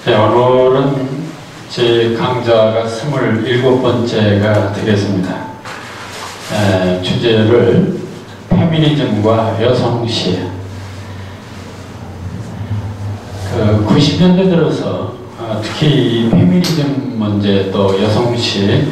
네, 오늘은 제 강좌가 27번째가 되겠습니다. 주제를 페미니즘과 여성시. 90년대 들어서 특히 이 페미니즘 문제 또 여성시에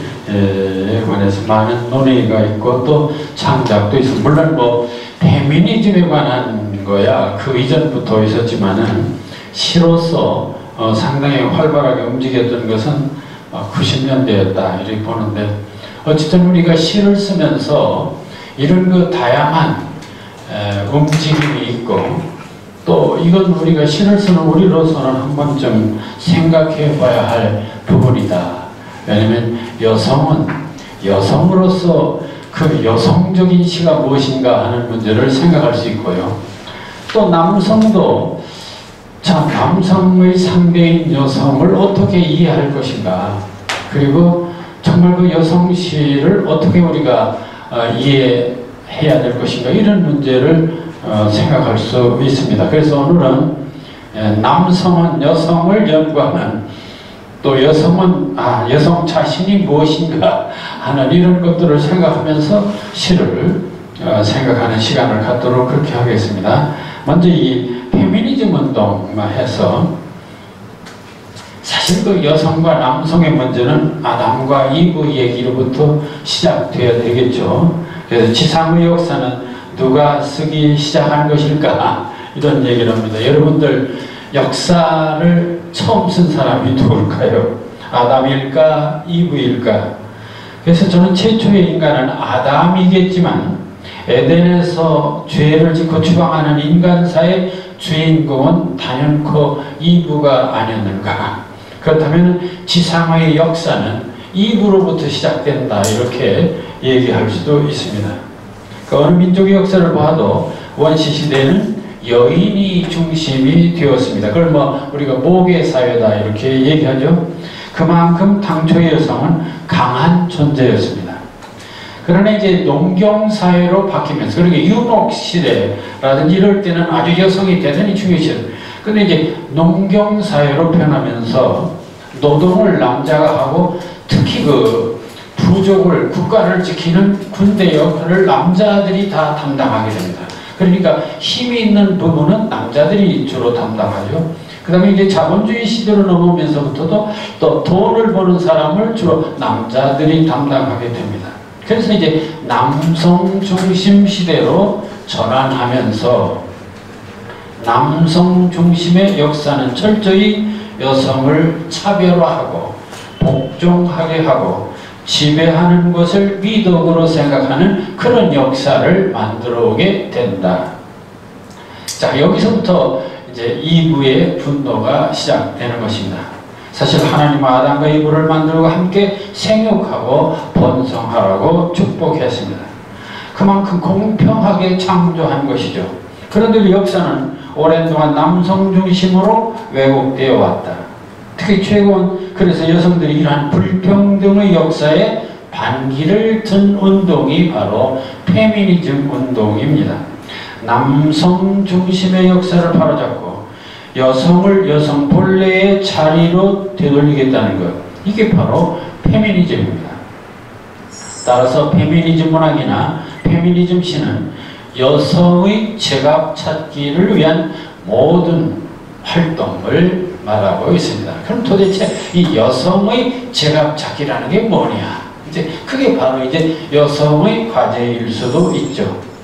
관해서 많은 논의가 있고 또 창작도 있습니다. 물론 뭐 페미니즘에 관한 거야 그 이전부터 있었지만은 시로서 상당히 활발하게 움직였던 것은 90년대였다 이렇게 보는데, 어쨌든 우리가 시를 쓰면서 이런 그 다양한 움직임이 있고 또 이건 우리가 시를 쓰는 우리로서는 한 번쯤 생각해 봐야 할 부분이다. 왜냐면 여성은 여성으로서 그 여성적인 시가 무엇인가 하는 문제를 생각할 수 있고요. 또 남성도 자, 남성의 상대인 여성을 어떻게 이해할 것인가, 그리고 정말 그 여성시를 어떻게 우리가 이해해야 될 것인가, 이런 문제를 생각할 수 있습니다. 그래서 오늘은 남성은 여성을 연구하는, 또 여성은 여성 자신이 무엇인가 하는 이런 것들을 생각하면서 시를 생각하는 시간을 갖도록 그렇게 하겠습니다. 먼저 이 페미니즘 운동만 해서, 사실 그 여성과 남성의 문제는 아담과 이브 얘기로부터 시작되어야 되겠죠. 그래서 지상의 역사는 누가 쓰기 시작한 것일까, 이런 얘기를 합니다. 여러분들 역사를 처음 쓴 사람이 누굴까요? 아담일까 이브일까? 그래서 저는 최초의 인간은 아담이겠지만 에덴에서 죄를 짓고 추방하는 인간사의 주인공은 단연코 이브가 아니었는가. 그렇다면 지상의 역사는 이브로부터 시작된다, 이렇게 얘기할 수도 있습니다. 그 어느 민족의 역사를 봐도 원시시대는 여인이 중심이 되었습니다. 그걸 뭐 우리가 모계사회다 이렇게 얘기하죠. 그만큼 당초의 여성은 강한 존재였습니다. 그러나 이제 농경사회로 바뀌면서, 그러니까 유목시대라든지 이럴 때는 아주 여성이 대단히 중요시했어요. 근데 이제 농경사회로 변하면서 노동을 남자가 하고, 특히 그 부족을, 국가를 지키는 군대 역할을 남자들이 다 담당하게 됩니다. 그러니까 힘이 있는 부분은 남자들이 주로 담당하죠. 그 다음에 이제 자본주의 시대로 넘어오면서부터도 또 돈을 버는 사람을 주로 남자들이 담당하게 됩니다. 그래서 이제 남성 중심 시대로 전환하면서 남성 중심의 역사는 철저히 여성을 차별화하고 복종하게 하고 지배하는 것을 미덕으로 생각하는 그런 역사를 만들어 오게 된다. 자, 여기서부터 이제 이브의 분노가 시작되는 것입니다. 사실 하나님은 아담과 이브를 만들고 함께 생육하고 번성하라고 축복했습니다. 그만큼 공평하게 창조한 것이죠. 그런데 역사는 오랜 동안 남성 중심으로 왜곡되어 왔다. 특히 최근 그래서 여성들이 이러한 불평등의 역사에 반기를 든 운동이 바로 페미니즘 운동입니다. 남성 중심의 역사를 바로잡고 여성을 여성 본래의 자리로 되돌리겠다는 것, 이게 바로 페미니즘입니다. 따라서 페미니즘 문학이나 페미니즘 시는 여성의 제각 찾기를 위한 모든 활동을 말하고 있습니다. 그럼 도대체 이 여성의 제각 찾기라는 게 뭐냐? 이제 그게 바로 이제 여성의 과제일 수도 있죠.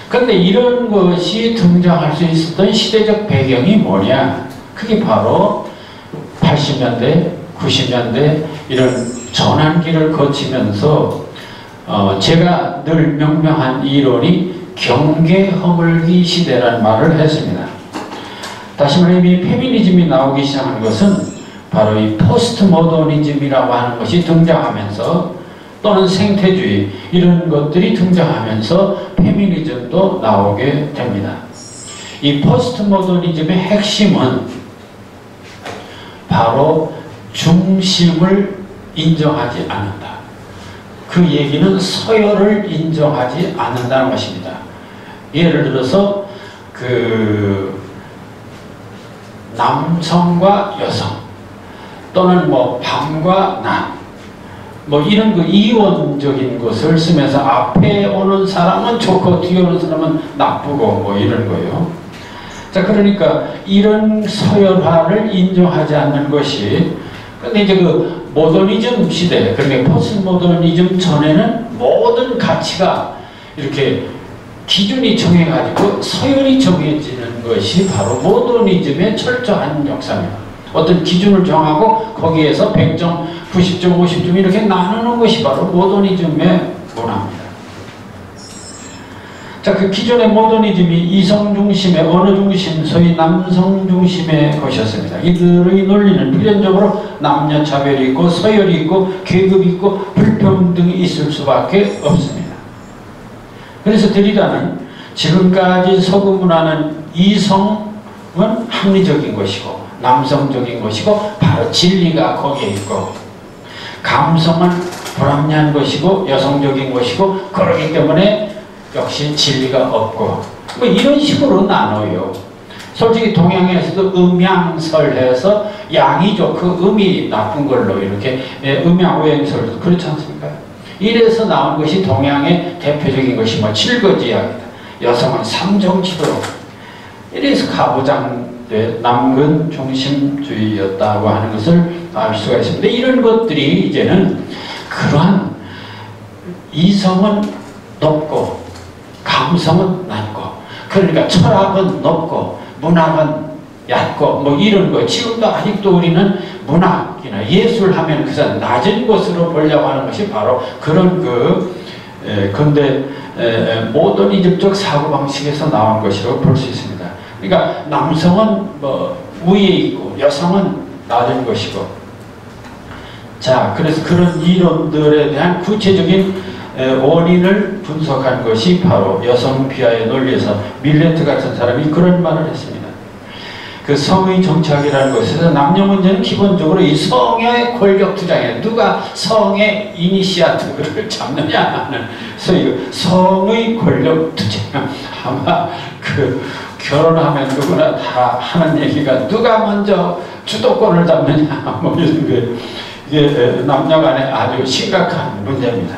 그런데 이런 것이 등장할 수 있었던 시대적 배경이 뭐냐? 그게 바로 80년대, 90년대 이런 전환기를 거치면서 제가 늘 명명한 이론이 경계 허물기 시대라는 말을 했습니다. 다시 말하면 이 페미니즘이 나오기 시작한 것은 바로 이 포스트 모더니즘이라고 하는 것이 등장하면서, 또는 생태주의 이런 것들이 등장하면서 페미니즘도 나오게 됩니다. 이 포스트 모더니즘의 핵심은 바로 중심을 인정하지 않는다. 그 얘기는 서열을 인정하지 않는다는 것입니다. 예를 들어서 남성과 여성 또는 뭐 밤과 낮 뭐 이런 그 이원적인 것을 쓰면서 앞에 오는 사람은 좋고 뒤에 오는 사람은 나쁘고 뭐 이런 거예요. 자, 그러니까 이런 서열화를 인정하지 않는 것이, 근데 이제 그 모더니즘 시대, 그러니까 포스트 모더니즘 전에는 모든 가치가 이렇게 기준이 정해가지고 서열이 정해지는 것이 바로 모더니즘의 철저한 역사입니다. 어떤 기준을 정하고 거기에서 100점, 90점, 50점 이렇게 나누는 것이 바로 모더니즘의 문화입니다. 자, 그 기존의 모더니즘이 이성 중심의, 언어 중심, 소위 남성 중심의 것이었습니다. 이들의 논리는 필연적으로 남녀 차별이 있고 서열이 있고 계급이 있고 불평등이 있을 수밖에 없습니다. 그래서 데리다는 지금까지 서구 문화는 이성은 합리적인 것이고 남성적인 것이고 바로 진리가 거기에 있고, 감성은 불합리한 것이고 여성적인 것이고 그러기 때문에 역시 진리가 없고 뭐 이런 식으로 나눠요. 솔직히 동양에서도 음양설해서 양이 좋고 음이 나쁜 걸로 이렇게 음양오행설도 그렇지 않습니까? 이래서 나온 것이 동양의 대표적인 것이 뭐 칠거지약이다. 여성은 삼정치로. 이래서 가부장제 남근 중심주의였다고 하는 것을 알 수가 있습니다. 이런 것들이 이제는 그러한 이성은 높고 감성은 낮고, 그러니까 철학은 높고 문학은 얕고 뭐 이런 거, 지금도 아직도 우리는 문학이나 예술 하면 그저 낮은 것으로 보려고 하는 것이 바로 그런 근대 모더니즘적 사고방식에서 나온 것이라고 볼 수 있습니다. 그러니까 남성은 뭐 위에 있고 여성은 낮은 것이고, 자, 그래서 그런 이론들에 대한 구체적인 원인을 분석한 것이 바로 여성 비하의 논리에서 밀레트 같은 사람이 그런 말을 했습니다. 그 성의 정착이라는 것에서 남녀 문제는 기본적으로 이 성의 권력 투쟁에 누가 성의 이니시아티브를 잡느냐 하는 소위 성의 권력 투쟁. 아마 결혼하면 누구나 다 하는 얘기가 누가 먼저 주도권을 잡느냐 뭐 이런 게, 이게 남녀 간에 아주 심각한 문제입니다.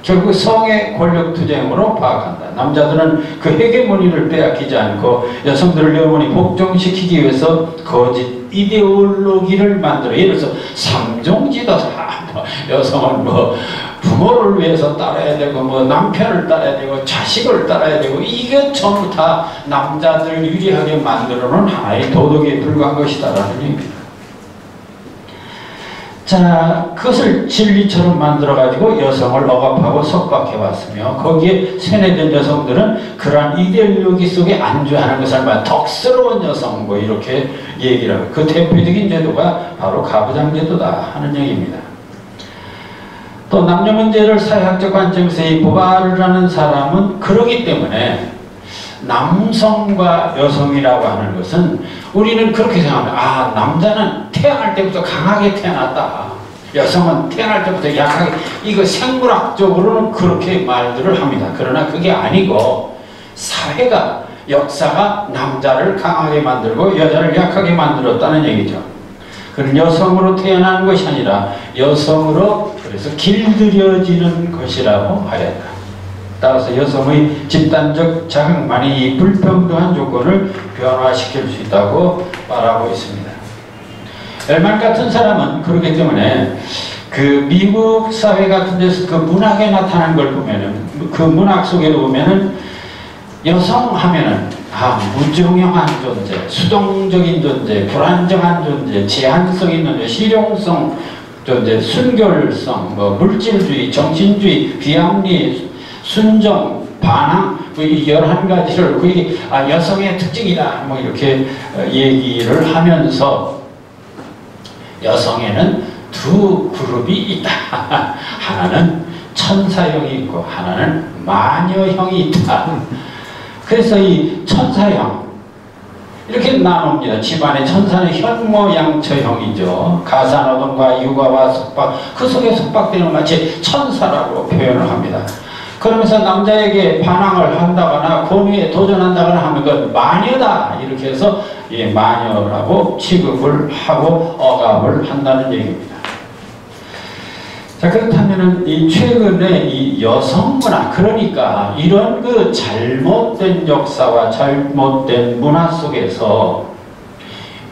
결국 성의 권력투쟁으로 파악한다. 남자들은 그 헤게모니를 빼앗기지 않고 여성들을 영원히 복종시키기 위해서 거짓 이데올로기를 만들어. 예를 들어서 삼종지도다. 여성은 뭐 부모를 위해서 따라야 되고 뭐 남편을 따라야 되고 자식을 따라야 되고, 이게 전부 다 남자들 유리하게 만들어 놓은 하나의 도덕에 불과한 것이다라는 얘기입니다. 자, 그것을 진리처럼 만들어가지고 여성을 억압하고 속박해왔으며, 거기에 세뇌된 여성들은 그러한 이데올로기 속에 안주하는 것을 말 덕스러운 여성 뭐 이렇게 얘기를 하고, 그 대표적인 제도가 바로 가부장제도다 하는 얘기입니다. 또 남녀 문제를 사회학적 관점에서 이 보바를 하는 사람은 그러기 때문에 남성과 여성이라고 하는 것은 우리는 그렇게 생각합니다. 아, 남자는 태어날 때부터 강하게 태어났다. 여성은 태어날 때부터 약하게. 이거 생물학적으로는 그렇게 말들을 합니다. 그러나 그게 아니고 사회가, 역사가 남자를 강하게 만들고 여자를 약하게 만들었다는 얘기죠. 그는 여성으로 태어나는 것이 아니라 여성으로 그래서 길들여지는 것이라고 하였다. 따라서 여성의 집단적 자극만이 이 불평등한 조건을 변화시킬 수 있다고 말하고 있습니다. 엘만 같은 사람은 그렇기 때문에 그 미국 사회 같은 데서 그 문학에 나타난 걸 보면은, 그 문학 속에도 보면은 여성 하면은 무정형한 존재, 수동적인 존재, 불안정한 존재, 제한성 있는 존재, 실용성 존재, 순결성, 뭐 물질주의, 정신주의, 비합리, 순정, 반항, 이 11가지를 그게 여성의 특징이다 뭐 이렇게 얘기를 하면서 여성에는 두 그룹이 있다. 하나는 천사형이 있고 하나는 마녀형이 있다. 그래서 이 천사형 이렇게 나눕니다. 집안의 천사는 현모양처형이죠. 가사노동과 육아와 속박, 그 속에 속박되는 마치 천사라고 표현을 합니다. 그러면서 남자에게 반항을 한다거나 권위에 도전한다거나 하면 그건 마녀다 이렇게 해서 마녀라고 취급을 하고 억압을 한다는 얘기입니다. 자, 그렇다면은 이 최근에 이 여성 문화, 그러니까 이런 그 잘못된 역사와 잘못된 문화 속에서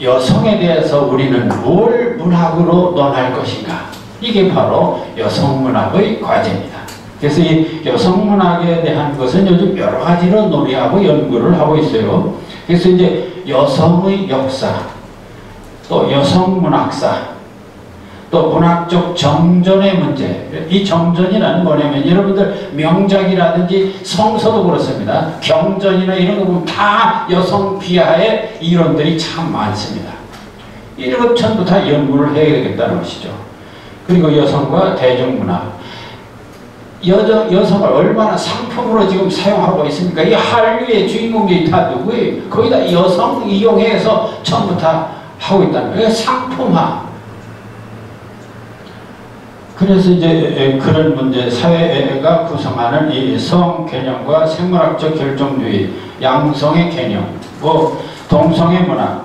여성에 대해서 우리는 뭘 문학으로 논할 것인가? 이게 바로 여성문학의 과제입니다. 그래서 이 여성문학에 대한 것은 요즘 여러 가지로 논의하고 연구를 하고 있어요. 그래서 이제 여성의 역사, 또 여성문학사, 또 문학적 정전의 문제. 이 정전이란 뭐냐면 여러분들 명작이라든지 성서도 그렇습니다. 경전이나 이런 거 보면 다 여성 비하의 이론들이 참 많습니다. 이런 것 전부 다 연구를 해야 되겠다는 것이죠. 그리고 여성과 대중문화. 여성을 얼마나 상품으로 지금 사용하고 있습니까? 이 한류의 주인공들이 다 누구예요? 거의 다 여성 이용해서 전부 다 하고 있다는 거예요. 상품화. 그래서 이제 그런 문제, 사회가 구성하는 이 성 개념과 생물학적 결정주의, 양성의 개념, 동성의 문화,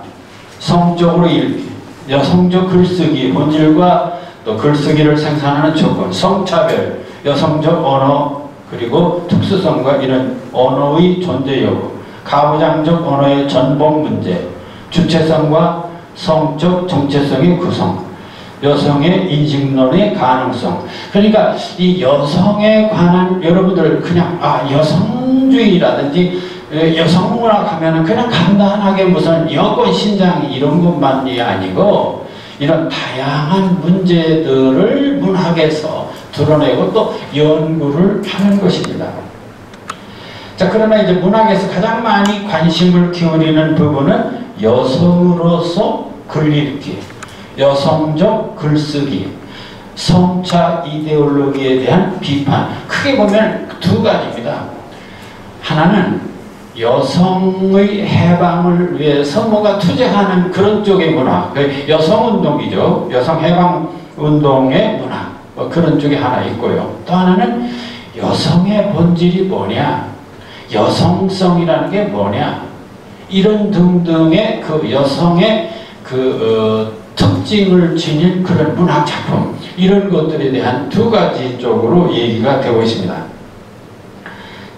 성적으로 읽기, 여성적 글쓰기, 본질과 또 글쓰기를 생산하는 조건, 성차별, 여성적 언어, 그리고 특수성과 이런 언어의 존재 여부, 가부장적 언어의 전복 문제, 주체성과 성적 정체성의 구성, 여성의 인식론의 가능성. 그러니까 이 여성에 관한 여러분들 그냥 여성주의라든지 여성문학 하면은 그냥 간단하게 무슨 여권 신장 이런 것만이 아니고 이런 다양한 문제들을 문학에서 드러내고 또 연구를 하는 것입니다. 자, 그러나 이제 문학에서 가장 많이 관심을 기울이는 부분은 여성으로서 글 읽기, 여성적 글쓰기, 성차 이데올로기에 대한 비판. 크게 보면 두 가지입니다. 하나는 여성의 해방을 위해서 뭔가 투쟁하는 그런 쪽의 문화, 여성운동이죠. 여성해방운동의 문화, 그런 쪽이 하나 있고요. 또 하나는 여성의 본질이 뭐냐, 여성성이라는 게 뭐냐, 이런 등등의 그 여성의 특징을 지닌 그런 문학작품, 이런 것들에 대한 두 가지 쪽으로 얘기가 되고 있습니다.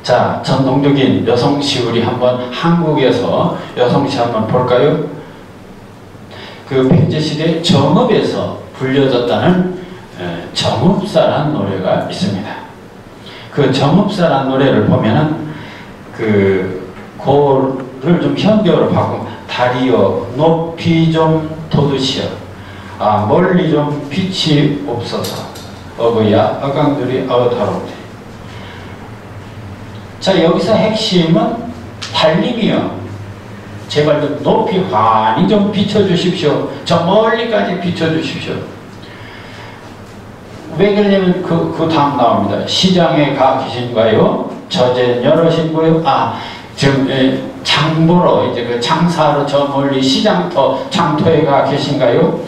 자, 전통적인 여성시 우리 한번 한국에서 여성시 한번 볼까요? 그 백제시대 정읍에서 불려졌다는 정읍사란 노래가 있습니다. 그 정읍사란 노래를 보면은 고를 좀 현대어로 바꾸면 다리여 높이 좀 돋으시어 멀리 좀 빛이 없어서 어거야 어강들이 어다롭대. 자, 여기서 핵심은 달님이요, 제발 좀 높이 환히 좀 비춰주십시오. 저 멀리까지 비춰주십시오. 왜 그러냐면 그 다음 나옵니다. 시장에 가 계신가요? 저제 여러신고요? 지금 장보러 이제 그 장사로 저 멀리 시장터 장터에 가 계신가요?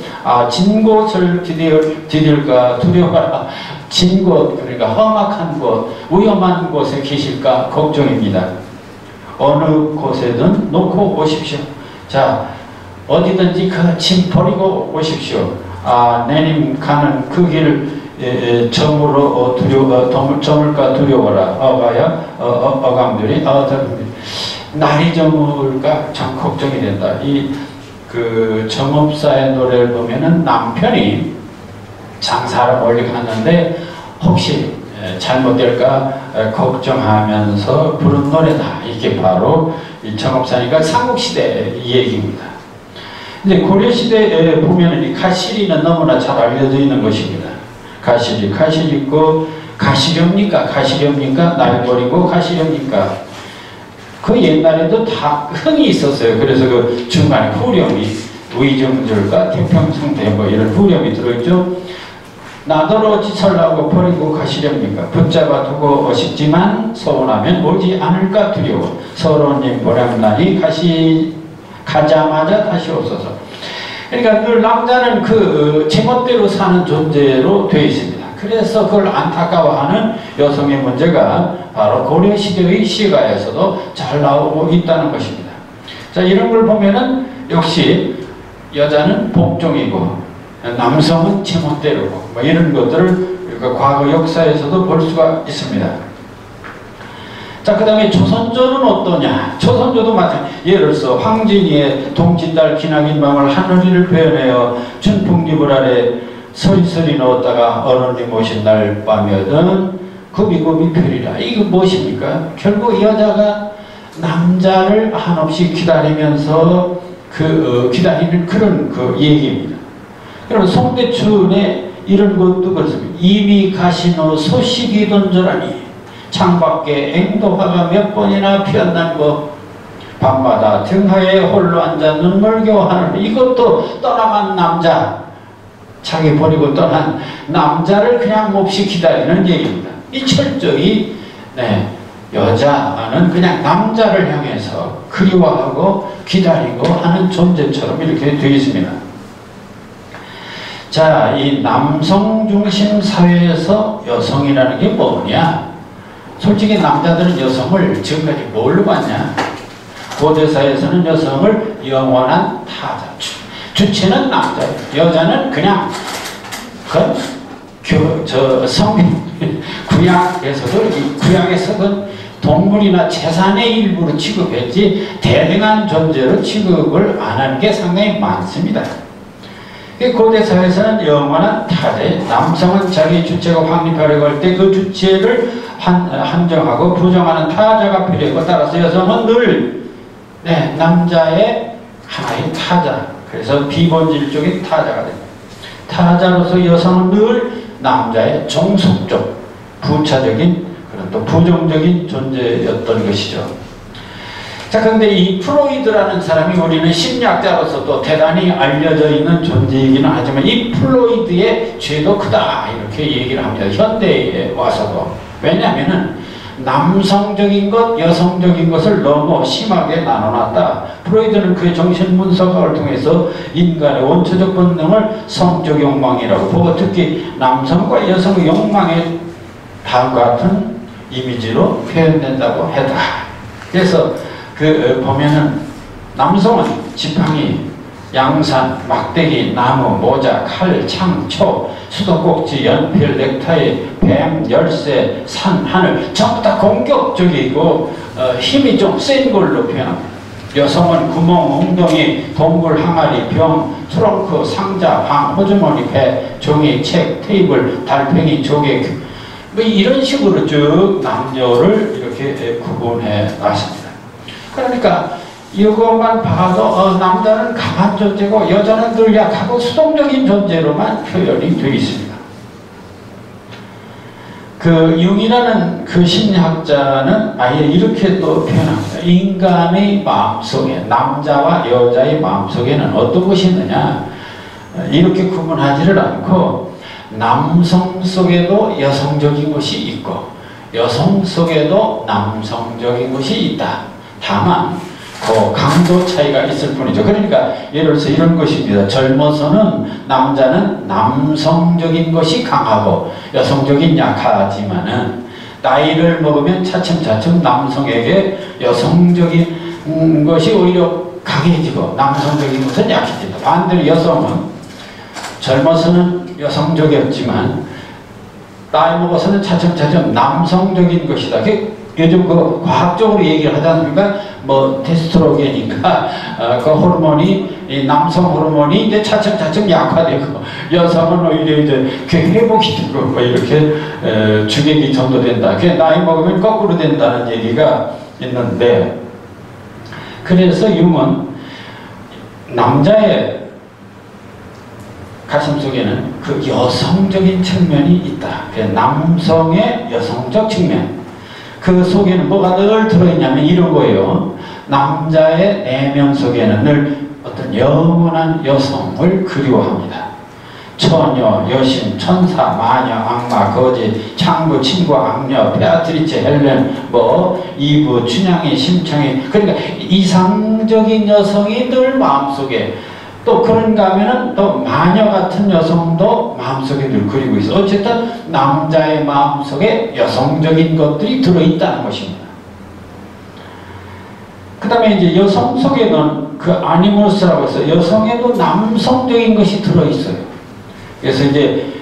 진 곳을 디딜까 두려워라. 진 곳, 그러니까 험악한 곳, 위험한 곳에 계실까 걱정입니다. 어느 곳에든 놓고 오십시오. 자, 어디든지 그 짐 버리고 오십시오. 내님 가는 그 길 점으로 저물까 두려워라. 어가야 어감들이 날이 저물까 참 걱정이 된다. 그 정읍사의 노래를 보면은 남편이 장사를 멀리 갔는데 혹시 잘못될까 걱정하면서 부른 노래다. 이게 바로 이 정읍사니까 삼국시대 얘기입니다. 근데 고려시대에 보면은 이 가시리는 너무나 잘 알려져 있는 것입니다. 가시리 있고, 가시렵니까? 날 버리고 가시렵니까? 그 옛날에도 다 흥이 있었어요. 그래서 그 중간에 후렴이 의정절과 태평성대 이런 후렴이 들어있죠. 나더러 지설라고 버리고 가시렵니까? 붙잡아 두고 싶지만 서운하면 오지 않을까 두려워. 서로님 보람나니 가자마자 다시 오소서. 그러니까 늘 남자는 그 제멋대로 사는 존재로 되어 있습니다. 그래서 그걸 안타까워하는 여성의 문제가 바로 고려시대의 시가에서도 잘 나오고 있다는 것입니다. 자, 이런 걸 보면은 역시 여자는 복종이고 남성은 제멋대로고 뭐 이런 것들을 과거 역사에서도 볼 수가 있습니다. 자, 그 다음에 조선조는 어떠냐? 조선조도 마찬가지. 예를 들어서 황진이의 동짓달 기나긴 밤을 하늘이를 베어내어 춘풍기물 아래 서리서리 넣었다가 어른이 모신 날 밤이거든 굽이굽이 펴리라. 이거 무엇입니까? 결국 여자가 남자를 한없이 기다리면서 기다리는 그런 얘기입니다. 그럼 송대춘의 이런 것도 그렇습니다. 이미 가시노 소식이 던져라니 창밖에 앵도화가 몇 번이나 피었난고 밤마다 등하에 홀로 앉아 눈물겨워하는 이것도 떠나간 남자, 자기 버리고 떠난 남자를 그냥 몹시 기다리는 얘기입니다. 이 철저히 여자는 그냥 남자를 향해서 그리워하고 기다리고 하는 존재처럼 이렇게 되어 있습니다. 자, 이 남성 중심 사회에서 여성이라는 게 뭐냐? 솔직히 남자들은 여성을 지금까지 뭘로 봤냐? 고대사에서는 여성을 영원한 타자, 주체는 남자예요. 여자는 그냥 구약에서도 동물이나 재산의 일부로 취급했지 대등한 존재로 취급을 안 하는 게 상당히 많습니다. 고대사회에서는 영원한 타자, 남성은 자기 주체가 확립하려고 할 때 그 주체를 한정하고 부정하는 타자가 필요하고 따라서 여성은 늘 남자의 하나의 타자, 그래서 비본질적인 타자가 됩니다. 타자로서 여성은 늘 남자의 종속적, 부차적인 그런 또 부정적인 존재였던 것이죠. 자, 그런데 이 프로이드라는 사람이 우리는 심리학자로서 또 대단히 알려져 있는 존재이기는 하지만 이 프로이드의 죄도 크다 이렇게 얘기를 합니다. 현대에 와서도. 왜냐하면은 남성적인 것, 여성적인 것을 너무 심하게 나눠놨다. 프로이드는 그의 정신분석학을 통해서 인간의 원초적 본능을 성적 욕망이라고 보고 특히 남성과 여성의 욕망의 다음과 같은 이미지로 표현된다고 했다. 그래서 보면은 남성은 지팡이, 양산, 막대기, 나무, 모자, 칼, 창, 초, 수도꼭지, 연필, 넥타이, 뱀, 열쇠, 산, 하늘 전부 다 공격적이고 힘이 좀 센 걸로 표현합니다. 여성은 구멍, 웅덩이, 동굴, 항아리, 병, 트렁크, 상자, 방, 호주머니, 배, 종이, 책, 테이블, 달팽이, 조개 뭐 이런 식으로 쭉 남녀를 이렇게 구분해 놨습니다. 그러니까 이것만 봐도 남자는 강한 존재고 여자는 늘 약하고 수동적인 존재로만 표현이 되어 있습니다. 융이라는 심리학자는 아예 이렇게 또 표현합니다. 인간의 마음속에, 남자와 여자의 마음속에는 어떤 것이 있느냐, 이렇게 구분하지를 않고 남성 속에도 여성적인 것이 있고 여성 속에도 남성적인 것이 있다. 다만 그 강도 차이가 있을 뿐이죠. 그러니까 예를 들어서 이런 것입니다. 젊어서는 남자는 남성적인 것이 강하고 여성적인 약하지만은 나이를 먹으면 차츰차츰 남성에게 여성적인 것이 오히려 강해지고 남성적인 것은 약해진다. 반대로 여성은 젊어서는 여성적이었지만 나이 먹어서는 차츰차츰 남성적인 것이다. 요즘 과학적으로 얘기를 하지 않습니까? 뭐 테스트로겐인가 그 호르몬이 이 남성 호르몬이 이제 차츰차츰 약화되고 여성은 오히려 이제 회복이 되고 뭐 이렇게 주객이 전도된다. 나이 먹으면 거꾸로 된다는 얘기가 있는데, 그래서 융은 남자의 가슴 속에는 그 여성적인 측면이 있다. 남성의 여성적 측면. 그 속에는 뭐가 늘 들어있냐면 이런 거예요. 남자의 내면 속에는 늘 어떤 영원한 여성을 그리워합니다. 처녀, 여신, 천사, 마녀, 악마, 거지, 창부, 친구, 악녀, 베아트리체, 헬렌, 이브, 춘향이, 심청이, 그러니까 이상적인 여성이 늘 마음속에 또 그런가 하면은 또 마녀 같은 여성도 마음속에 늘 그리고 있어. 어쨌든 남자의 마음속에 여성적인 것들이 들어있다는 것입니다. 그 다음에 이제 여성 속에는 그 아니모스라고 해서 여성에도 남성적인 것이 들어있어요. 그래서 이제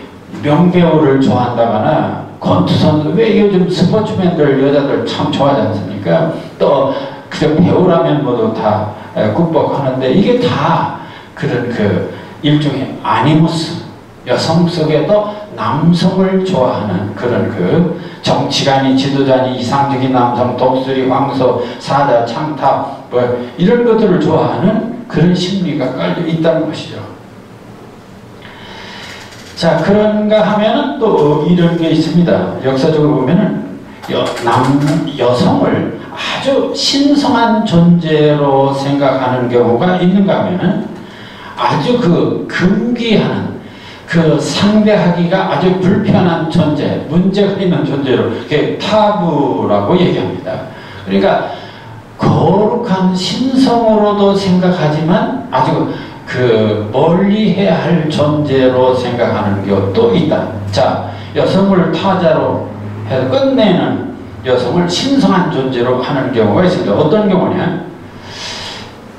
명배우를 좋아한다거나 권투선, 왜 요즘 스포츠맨들 여자들 참 좋아하지 않습니까? 또 그저 배우라면 모두 다 굽복하는데 이게 다 그런 그 일종의 아니모스, 여성 속에도 남성을 좋아하는 그런 그 정치가니 지도자니 이상적인 남성, 독수리, 황소, 사자, 창탑 뭐 이런 것들을 좋아하는 그런 심리가 깔려 있다는 것이죠. 자, 그런가 하면은 또 이런 게 있습니다. 역사적으로 보면은 여성을 아주 신성한 존재로 생각하는 경우가 있는가 하면은 아주 그 금기하는 그 상대하기가 아주 불편한 존재, 문제가 있는 존재로 타부라고 얘기합니다. 그러니까 거룩한 신성으로도 생각하지만 아주 그 멀리 해야 할 존재로 생각하는 것도 있다. 자, 여성을 타자로 해서 끝내는 여성을 신성한 존재로 하는 경우가 있습니다. 어떤 경우냐?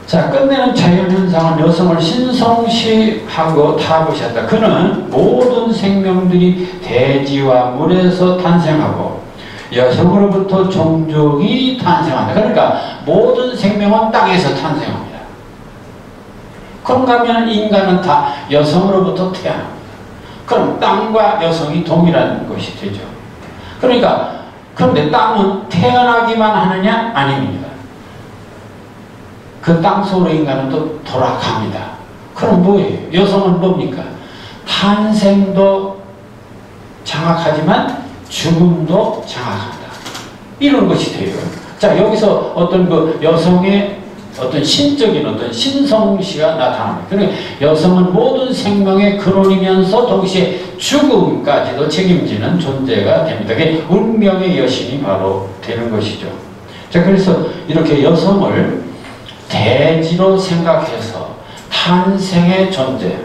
자, 끝내는 자연현상은 여성을 신성시하고 타부시한다. 그는 모든 생명들이 대지와 물에서 탄생하고 여성으로부터 종족이 탄생한다. 그러니까 모든 생명은 땅에서 탄생합니다. 그런가 하면 인간은 다 여성으로부터 태어납니다. 그럼 땅과 여성이 동일한 것이 되죠. 그러니까 그런데 땅은 태어나기만 하느냐? 아닙니다. 그 땅 속으로 인간은 또 돌아갑니다. 그럼 뭐예요? 여성은 뭡니까? 탄생도 장악하지만 죽음도 장악한다. 이런 것이 돼요. 자, 여기서 어떤 그 여성의 어떤 신적인 어떤 신성시가 나타납니다. 그러니까 여성은 모든 생명의 근원이면서 동시에 죽음까지도 책임지는 존재가 됩니다. 그게 운명의 여신이 바로 되는 것이죠. 자, 그래서 이렇게 여성을 대지로 생각해서 탄생의 존재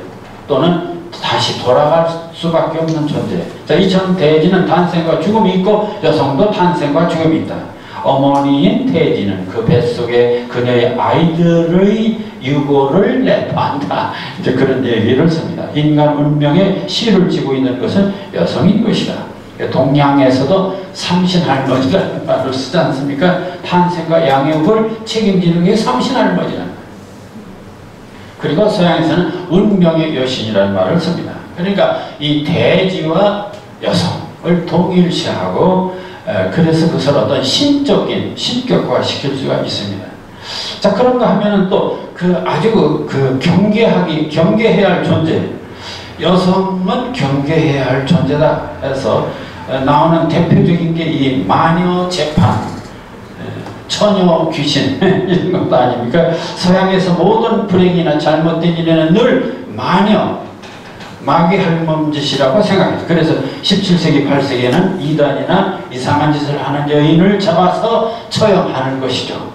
또는 다시 돌아갈 수밖에 없는 존재. 자, 이처럼 대지는 탄생과 죽음이 있고 여성도 탄생과 죽음이 있다. 어머니인 태지는 그 뱃속에 그녀의 아이들의 유고를 내포한다. 이제 그런 얘기를 씁니다. 인간 운명의 실을 지고 있는 것은 여성인 것이다. 동양에서도 삼신할머니라는 말을 쓰지 않습니까? 탄생과 양육을 책임지는 게 삼신할머니라는 거예요. 그리고 서양에서는 운명의 여신이라는 말을 씁니다. 그러니까 이 대지와 여성을 동일시하고 그래서 그것을 어떤 신적인 신격화 시킬 수가 있습니다. 자, 그런가 하면은 또 그 아주 그 경계해야 할 존재, 여성은 경계해야 할 존재다 해서 나오는 대표적인 게 이 마녀 재판, 처녀 귀신 이런 것도 아닙니까? 서양에서 모든 불행이나 잘못된 일에는 늘 마귀 할멈 짓이라고 생각해요. 그래서 17세기, 8세기에는 이단이나 이상한 짓을 하는 여인을 잡아서 처형하는 것이죠.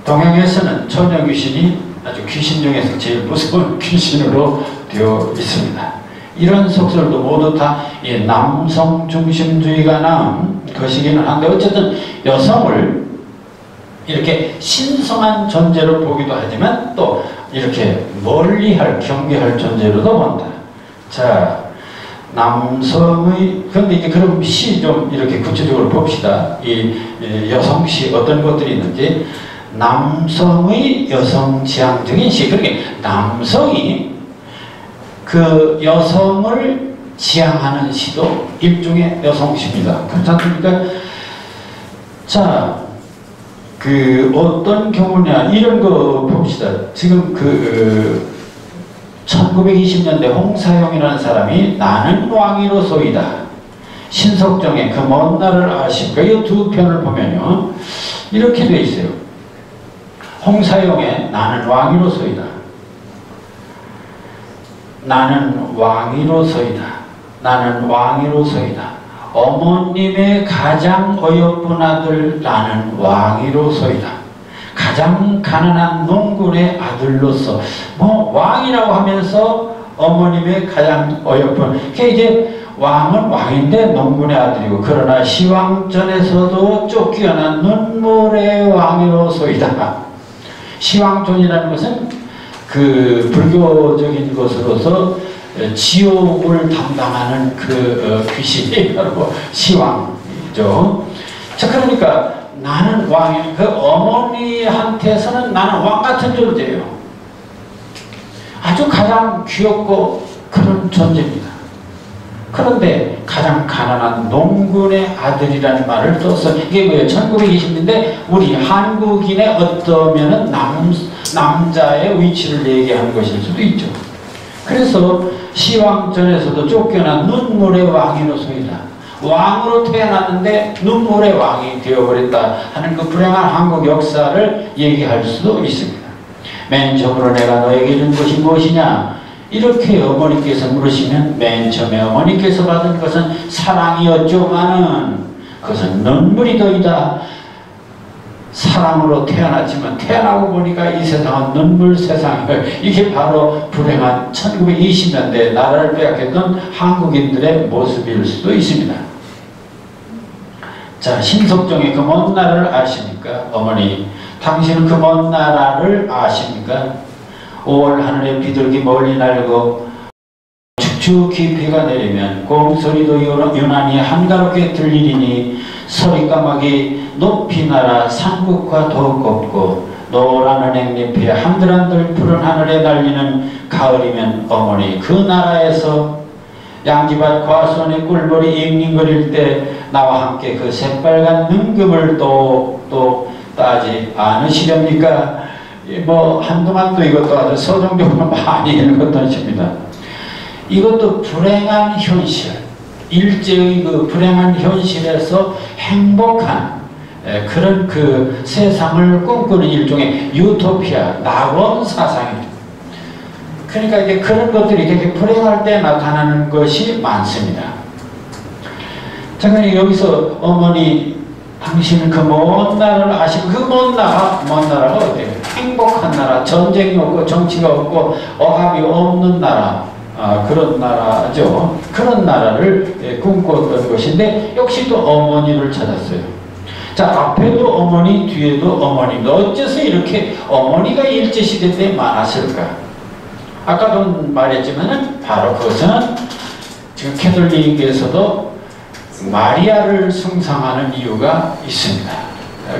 동양에서는 처녀 귀신이 아주 귀신 중에서 제일 무서운 귀신으로 되어 있습니다. 이런 속설도 모두 다 남성 중심주의가 낳은 것이기는 한데 어쨌든 여성을 이렇게 신성한 존재로 보기도 하지만 또 이렇게 멀리할 경계할 존재로도 본다. 자, 남성의 그런데 이제 그럼 시 좀 이렇게 구체적으로 봅시다. 이 여성시 어떤 것들이 있는지. 남성의 여성 지향적인 시. 그러니까 남성이 그 여성을 지향하는 시도 일종의 여성시입니다. 그렇지 않습니까? 자, 그 어떤 경우냐 이런 거 봅시다. 지금 그 1920년대 홍사용이라는 사람이 나는 왕이로소이다. 신석정의 그 먼 날을 아십니까? 이 두 편을 보면요 이렇게 돼 있어요. 홍사용의 나는 왕이로소이다. 나는 왕이로소이다. 나는 왕이로소이다. 어머님의 가장 어여쁜 아들 나는 왕이로소이다. 가장 가난한 농군의 아들로서 뭐 왕이라고 하면서 어머님의 가장 어여쁜 이제 왕은 왕인데 농군의 아들이고 그러나 시왕전에서도 쫓겨난 눈물의 왕이로소이다. 시왕전이라는 것은 그 불교적인 것으로서 지옥을 담당하는 그 귀신이 바로 시왕이죠. 자, 그러니까 나는 왕이 그 어머니한테서는 나는 왕 같은 존재예요. 아주 가장 귀엽고 그런 존재입니다. 그런데 가장 가난한 농군의 아들이라는 말을 써서 이게 뭐예요? 1920년대 우리 한국인의 어떠면은 남자의 위치를 얘기하는 것일 수도 있죠. 그래서 시왕전에서도 쫓겨난 눈물의 왕이로소이다. 왕으로 태어났는데 눈물의 왕이 되어버렸다 하는 그 불행한 한국 역사를 얘기할 수도 있습니다. 맨 처음으로 내가 너에게 이른 것이 무엇이냐? 이렇게 어머니께서 물으시면 맨 처음에 어머니께서 받은 것은 사랑이었죠만은 그것은 눈물이더이다. 사랑으로 태어났지만 태어나고 보니까 이 세상은 눈물 세상이에요. 이게 바로 불행한 1920년대 나라를 빼앗겼던 한국인들의 모습일 수도 있습니다. 자, 신석정의 그 먼 나라를 아십니까? 어머니, 당신은 그 먼 나라를 아십니까? 5월 하늘에 비둘기 멀리 날고 축축히 비가 내리면 곰소리도 유난히 한가롭게 들리리니 서리까마귀 높이 날아 산국과 더욱 곱고 노란 은행잎에 한들한들 푸른 하늘에 날리는 가을이면 어머니 그 나라에서 양지밭 과수원의 꿀벌이 잉잉거릴 때 나와 함께 그 새빨간 능금을 또 따지 않으시렵니까? 뭐 한동안 또 이것도 아주 서정적으로 많이 읽었던 시입니다. 이것도 불행한 현실, 일제의 그 불행한 현실에서 행복한 그런 그 세상을 꿈꾸는 일종의 유토피아, 낙원 사상입니다. 그러니까 이제 그런 것들이 되게 불행할 때 나타나는 것이 많습니다. 자, 그러니까 여기서 어머니 당신은 그 먼 나라를 아시고 그 먼 나라가 어때요? 행복한 나라, 전쟁이 없고 정치가 없고 억압이 없는 나라, 그런 나라죠. 그런 나라를 꿈꿨던 것인데 역시 또 어머니를 찾았어요. 자, 앞에도 어머니, 뒤에도 어머니. 어째서 이렇게 어머니가 일제시대 때 많았을까? 아까도 말했지만은 바로 그것은 지금 캐톨릭에서도 마리아를 숭상하는 이유가 있습니다.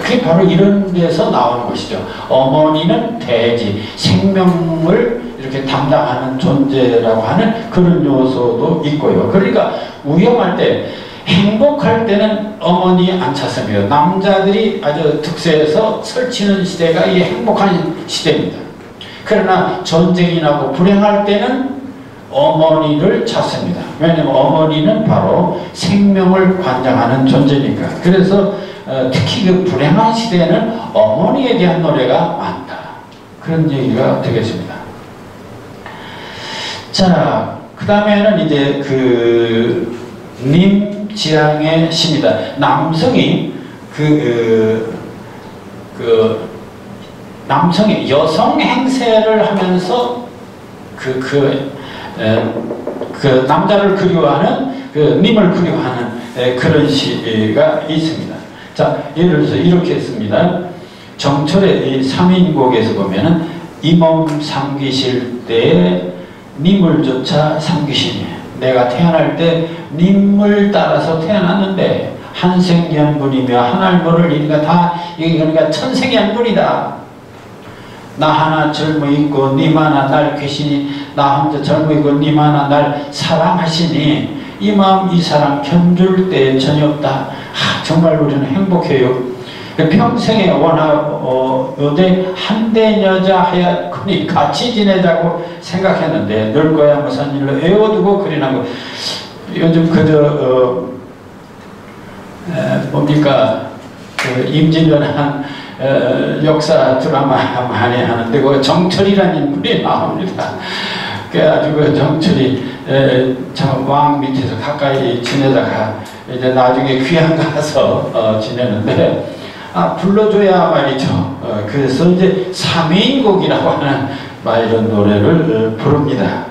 그게 바로 이런 데서 나오는 것이죠. 어머니는 대지, 생명을 이렇게 담당하는 존재라고 하는 그런 요소도 있고요. 그러니까 위험할 때, 행복할 때는 어머니 안 찾습니다. 남자들이 아주 득세해서 설치는 시대가 이 행복한 시대입니다. 그러나 전쟁이 나고 불행할 때는 어머니를 찾습니다. 왜냐하면 어머니는 바로 생명을 관장하는 존재니까. 그래서 특히 그 불행한 시대에는 어머니에 대한 노래가 많다. 그런 얘기가 되겠습니다. 자, 그 다음에는 이제 그 님지향의 시입니다. 남성이 남성이 여성 행세를 하면서 그 남자를 그리워하는 그 님을 그리워하는 그런 시가 있습니다. 자, 예를 들어서 이렇게 했습니다. 정철의 이 3인곡에서 보면은 이 몸 삼기실 때에 님을 쫓아 삼기시니 내가 태어날 때 님을 따라서 태어났는데 한생연분이며 한알모를 이니까 다 이게 그러니까 천생연분이다. 나 하나 젊어 있고 님 하나 날 계시니 나 혼자 젊어 있고 님 하나 날 사랑하시니 이 마음 이 사랑 견줄 때 전혀 없다. 정말 우리는 행복해요. 평생에 원하되 한대 여자 하얗거니 같이 지내자고 생각했는데 늙어야 무슨 일로 애워두고 그리는 거. 요즘 뭡니까 임진왜란 역사 드라마 많이 하는데 그 정철이라는 인물이 나옵니다. 그래가지고 그 정철이 왕 밑에서 가까이 지내다가 이제 나중에 귀양 가서 지내는데 불러줘야 말이죠. 그래서 이제 삼인곡이라고 하는 이런 노래를 부릅니다.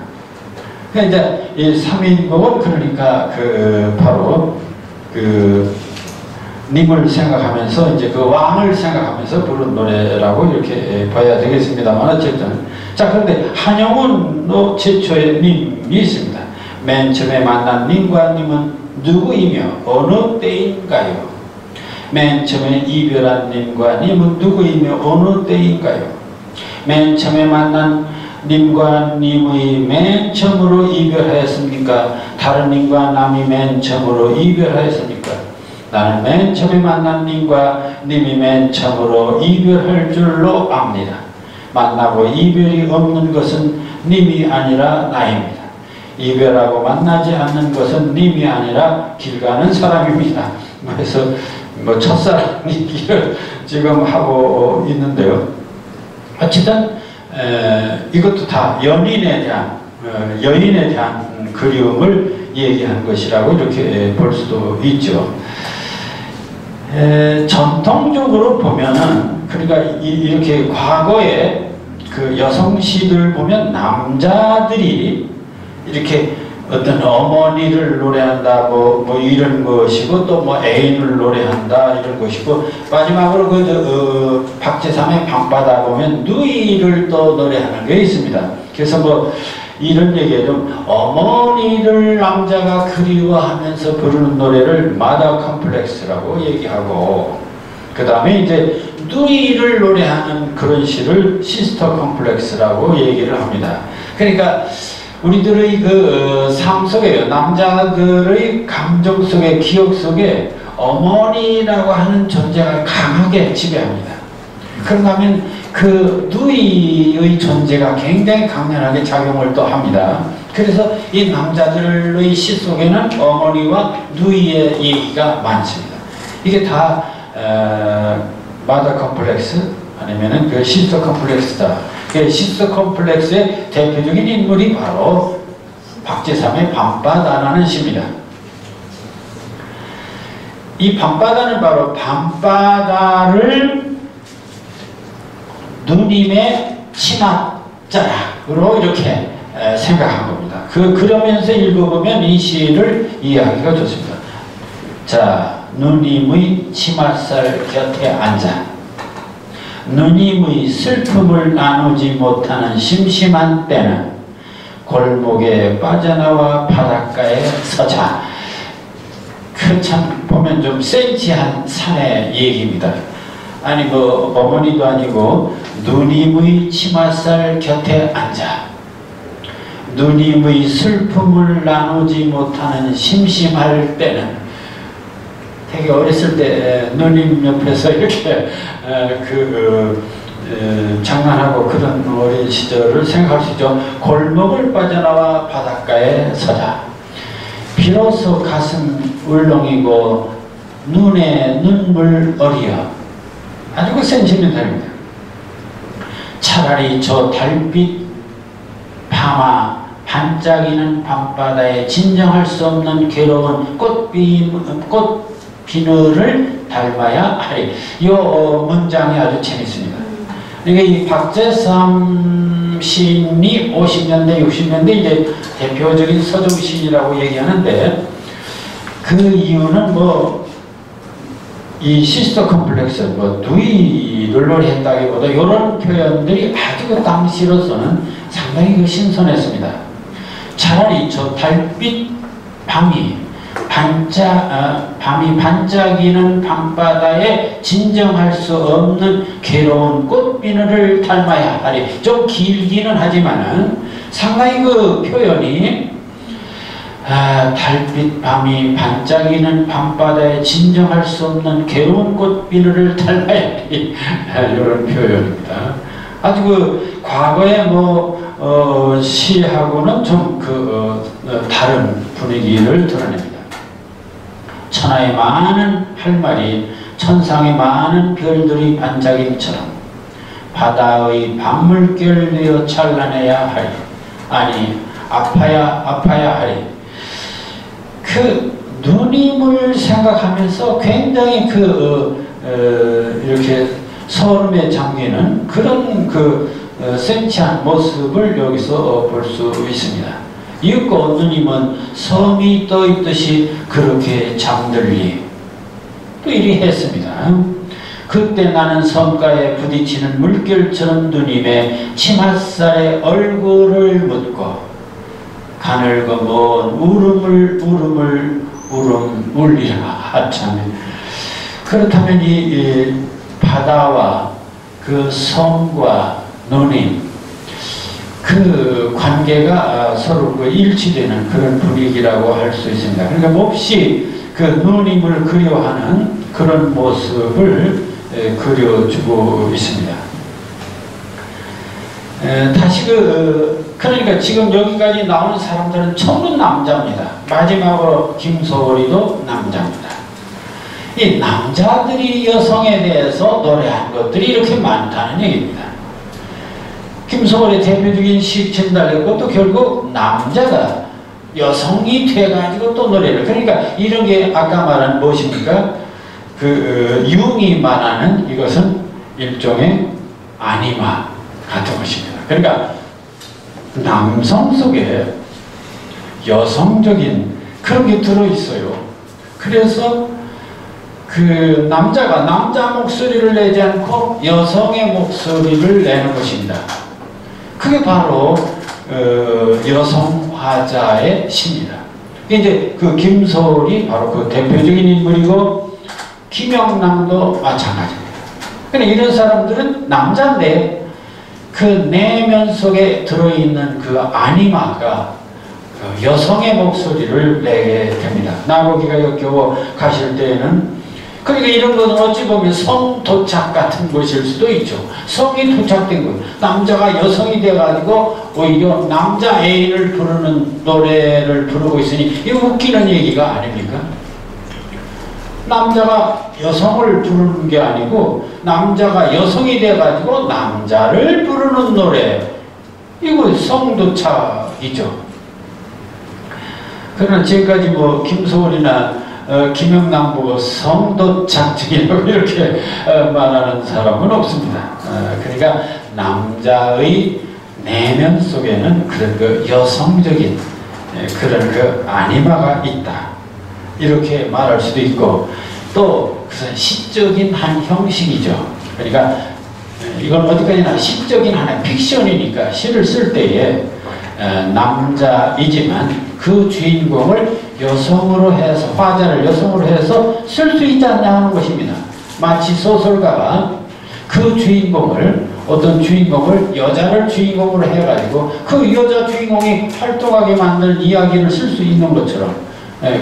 그러니까 이제 이 삼인곡은 그러니까 바로 님을 생각하면서 이제 그 왕을 생각하면서 부른 노래라고 이렇게 봐야 되겠습니다만 어쨌든 자 그런데 한영훈도 최초의 님이 있습니다. 맨 처음에 만난 님과 님은 누구이며 어느 때인가요? 맨 처음에 이별한 님과 님은 누구이며 어느 때인가요? 맨 처음에 만난 님과 님의 맨 처음으로 이별하였습니까? 다른 님과 남이 맨 처음으로 이별하였습니까? 나는 맨 처음에 만난 님과 님이 맨 처음으로 이별할 줄로 압니다. 만나고 이별이 없는 것은 님이 아니라 나입니다. 이별하고 만나지 않는 것은 님이 아니라 길 가는 사람입니다. 그래서 첫사랑 얘기를 지금 하고 있는데요. 어쨌든 이것도 다 연인에 대한 여인에 대한 그리움을 얘기한 것이라고 이렇게 볼 수도 있죠. 전통적으로 보면은 그러니까 이렇게 과거에 그 여성 시들 보면 남자들이 이렇게 어떤 어머니를 노래한다고 뭐 이런 것이고 또 뭐 애인을 노래한다 이런 것이고 마지막으로 박재삼의 밤바다 보면 누이를 또 노래하는 게 있습니다. 그래서 뭐 이런 얘기예요. 어머니를 남자가 그리워하면서 부르는 노래를 마더 컴플렉스라고 얘기하고 그 다음에 이제 누이를 노래하는 그런 시를 시스터 컴플렉스라고 얘기를 합니다. 그러니까 우리들의 그 삶 속에 남자들의 감정 속에 기억 속에 어머니라고 하는 존재가 강하게 지배합니다. 그런가 하면 그 누이의 존재가 굉장히 강렬하게 작용을 또 합니다. 그래서 이 남자들의 시 속에는 어머니와 누이의 얘기가 많습니다. 이게 다 마더 컴플렉스 아니면은 그 시스터 컴플렉스다. 그 시스터 컴플렉스의 대표적인 인물이 바로 박재삼의 밤바다라는 시입니다. 이 밤바다는 바로 밤바다를 누님의 치맛자락으로 이렇게 생각한 겁니다. 그러면서 읽어보면 이 시를 이해하기가 좋습니다. 자, 누님의 치맛살 곁에 앉아 누님의 슬픔을 나누지 못하는 심심한 때는 골목에 빠져나와 바닷가에 서자. 그 참 보면 좀 센치한 산의 얘기입니다. 아니 뭐 어머니도 아니고 누님의 치맛살 곁에 앉아 누님의 슬픔을 나누지 못하는 심심할 때는 되게 어렸을 때 누님 옆에서 이렇게 장난하고 그런 어린 시절을 생각할 수 있죠. 골목을 빠져나와 바닷가에 서자. 비로소 가슴 울렁이고 눈에 눈물 어리어. 아주 센티멘탈입니다. 차라리 저 달빛 밤아 반짝이는 밤바다에 진정할 수 없는 괴로운 꽃비늘을 닮아야 하리. 이 문장이 아주 재밌습니다. 그러니까 이 박재삼 시인이 50년대, 60년대 이제 대표적인 서정 시인이라고 얘기하는데 그 이유는 뭐 이 시스터 컴플렉스, 뭐 누이를 노래했다기보다 이런 표현들이 아주 그 당시로서는 상당히 신선했습니다. 차라리 저 달빛 밤이 반짝이는 밤바다에 진정할 수 없는 괴로운 꽃비늘을 닮아야 하리. 좀 길기는 하지만은 상당히 그 표현이 달빛 밤이 반짝이는 밤바다에 진정할 수 없는 괴로운 꽃비늘을 닮아야 하리. 이런 표현입니다. 아주 그 과거의 시하고는 좀 다른 분위기를 드러냅니다. 천하의 많은 할말이 천상의 많은 별들이 반짝임처럼 바다의 밤물결 되어 찬란해야 하리. 아니 아파야 하리. 누님을 생각하면서 굉장히 이렇게 서름에 잠기는 그런 센치한 모습을 여기서 볼 수 있습니다. 이윽고 누님은 섬이 떠 있듯이 그렇게 잠들리 또 이리 했습니다. 그때 나는 섬가에 부딪히는 물결처럼 누님의 치맛살에 얼굴을 묻고 가늘고 먼 울음 울리라. 참. 그렇다면 이 바다와 그 섬과 누님 그 관계가 서로 일치되는 그런 분위기라고 할 수 있습니다. 그러니까 몹시 그 누님을 그리워하는 그런 모습을 그려주고 있습니다. 다시 그러니까 지금 여기까지 나오는 사람들은 전부 남자입니다. 마지막으로 김소월이도 남자입니다. 이 남자들이 여성에 대해서 노래한 것들이 이렇게 많다는 얘기입니다. 김소월의 대표적인 시 진달래 것도 결국 남자가 여성이 돼가지고 또 노래를, 그러니까 이런 게 아까 말한 무엇입니까? 융이 말하는 이것은 일종의 아니마 같은 것입니다. 그러니까 남성 속에 여성적인 그런 게 들어있어요. 그래서 그 남자가 남자 목소리를 내지 않고 여성의 목소리를 내는 것입니다. 그게 바로 여성 화자의 시입니다. 이제 그 김소월이 바로 그 대표적인 인물이고 김영랑도 마찬가지입니다. 근데 이런 사람들은 남자인데 그 내면 속에 들어있는 그 아니마가 여성의 목소리를 내게 됩니다. 나보기가 역겨워 가실 때에는, 그러니까 이런 것은 어찌 보면 성 도착 같은 것일 수도 있죠. 성이 도착된 것. 남자가 여성이 돼가지고 오히려 남자 애인을 부르는 노래를 부르고 있으니 이거 웃기는 얘기가 아닙니까? 남자가 여성을 부르는 게 아니고 남자가 여성이 돼가지고 남자를 부르는 노래, 이거 성도착이죠. 그러나 지금까지 뭐 김소월이나 김영남 보고 성도착증이라고 이렇게 말하는 사람은 없습니다. 그러니까 남자의 내면 속에는 그런 그 여성적인 그런 그 아니마가 있다, 이렇게 말할 수도 있고, 또 그것은 시적인 한 형식이죠. 그러니까 이건 어디까지나 시적인 하나의 픽션이니까 시를 쓸 때에 남자이지만 그 주인공을 여성으로 해서, 화자를 여성으로 해서 쓸 수 있지 않냐 하는 것입니다. 마치 소설가가 그 주인공을, 어떤 주인공을 여자를 주인공으로 해가지고 그 여자 주인공이 활동하게 만든 이야기를 쓸 수 있는 것처럼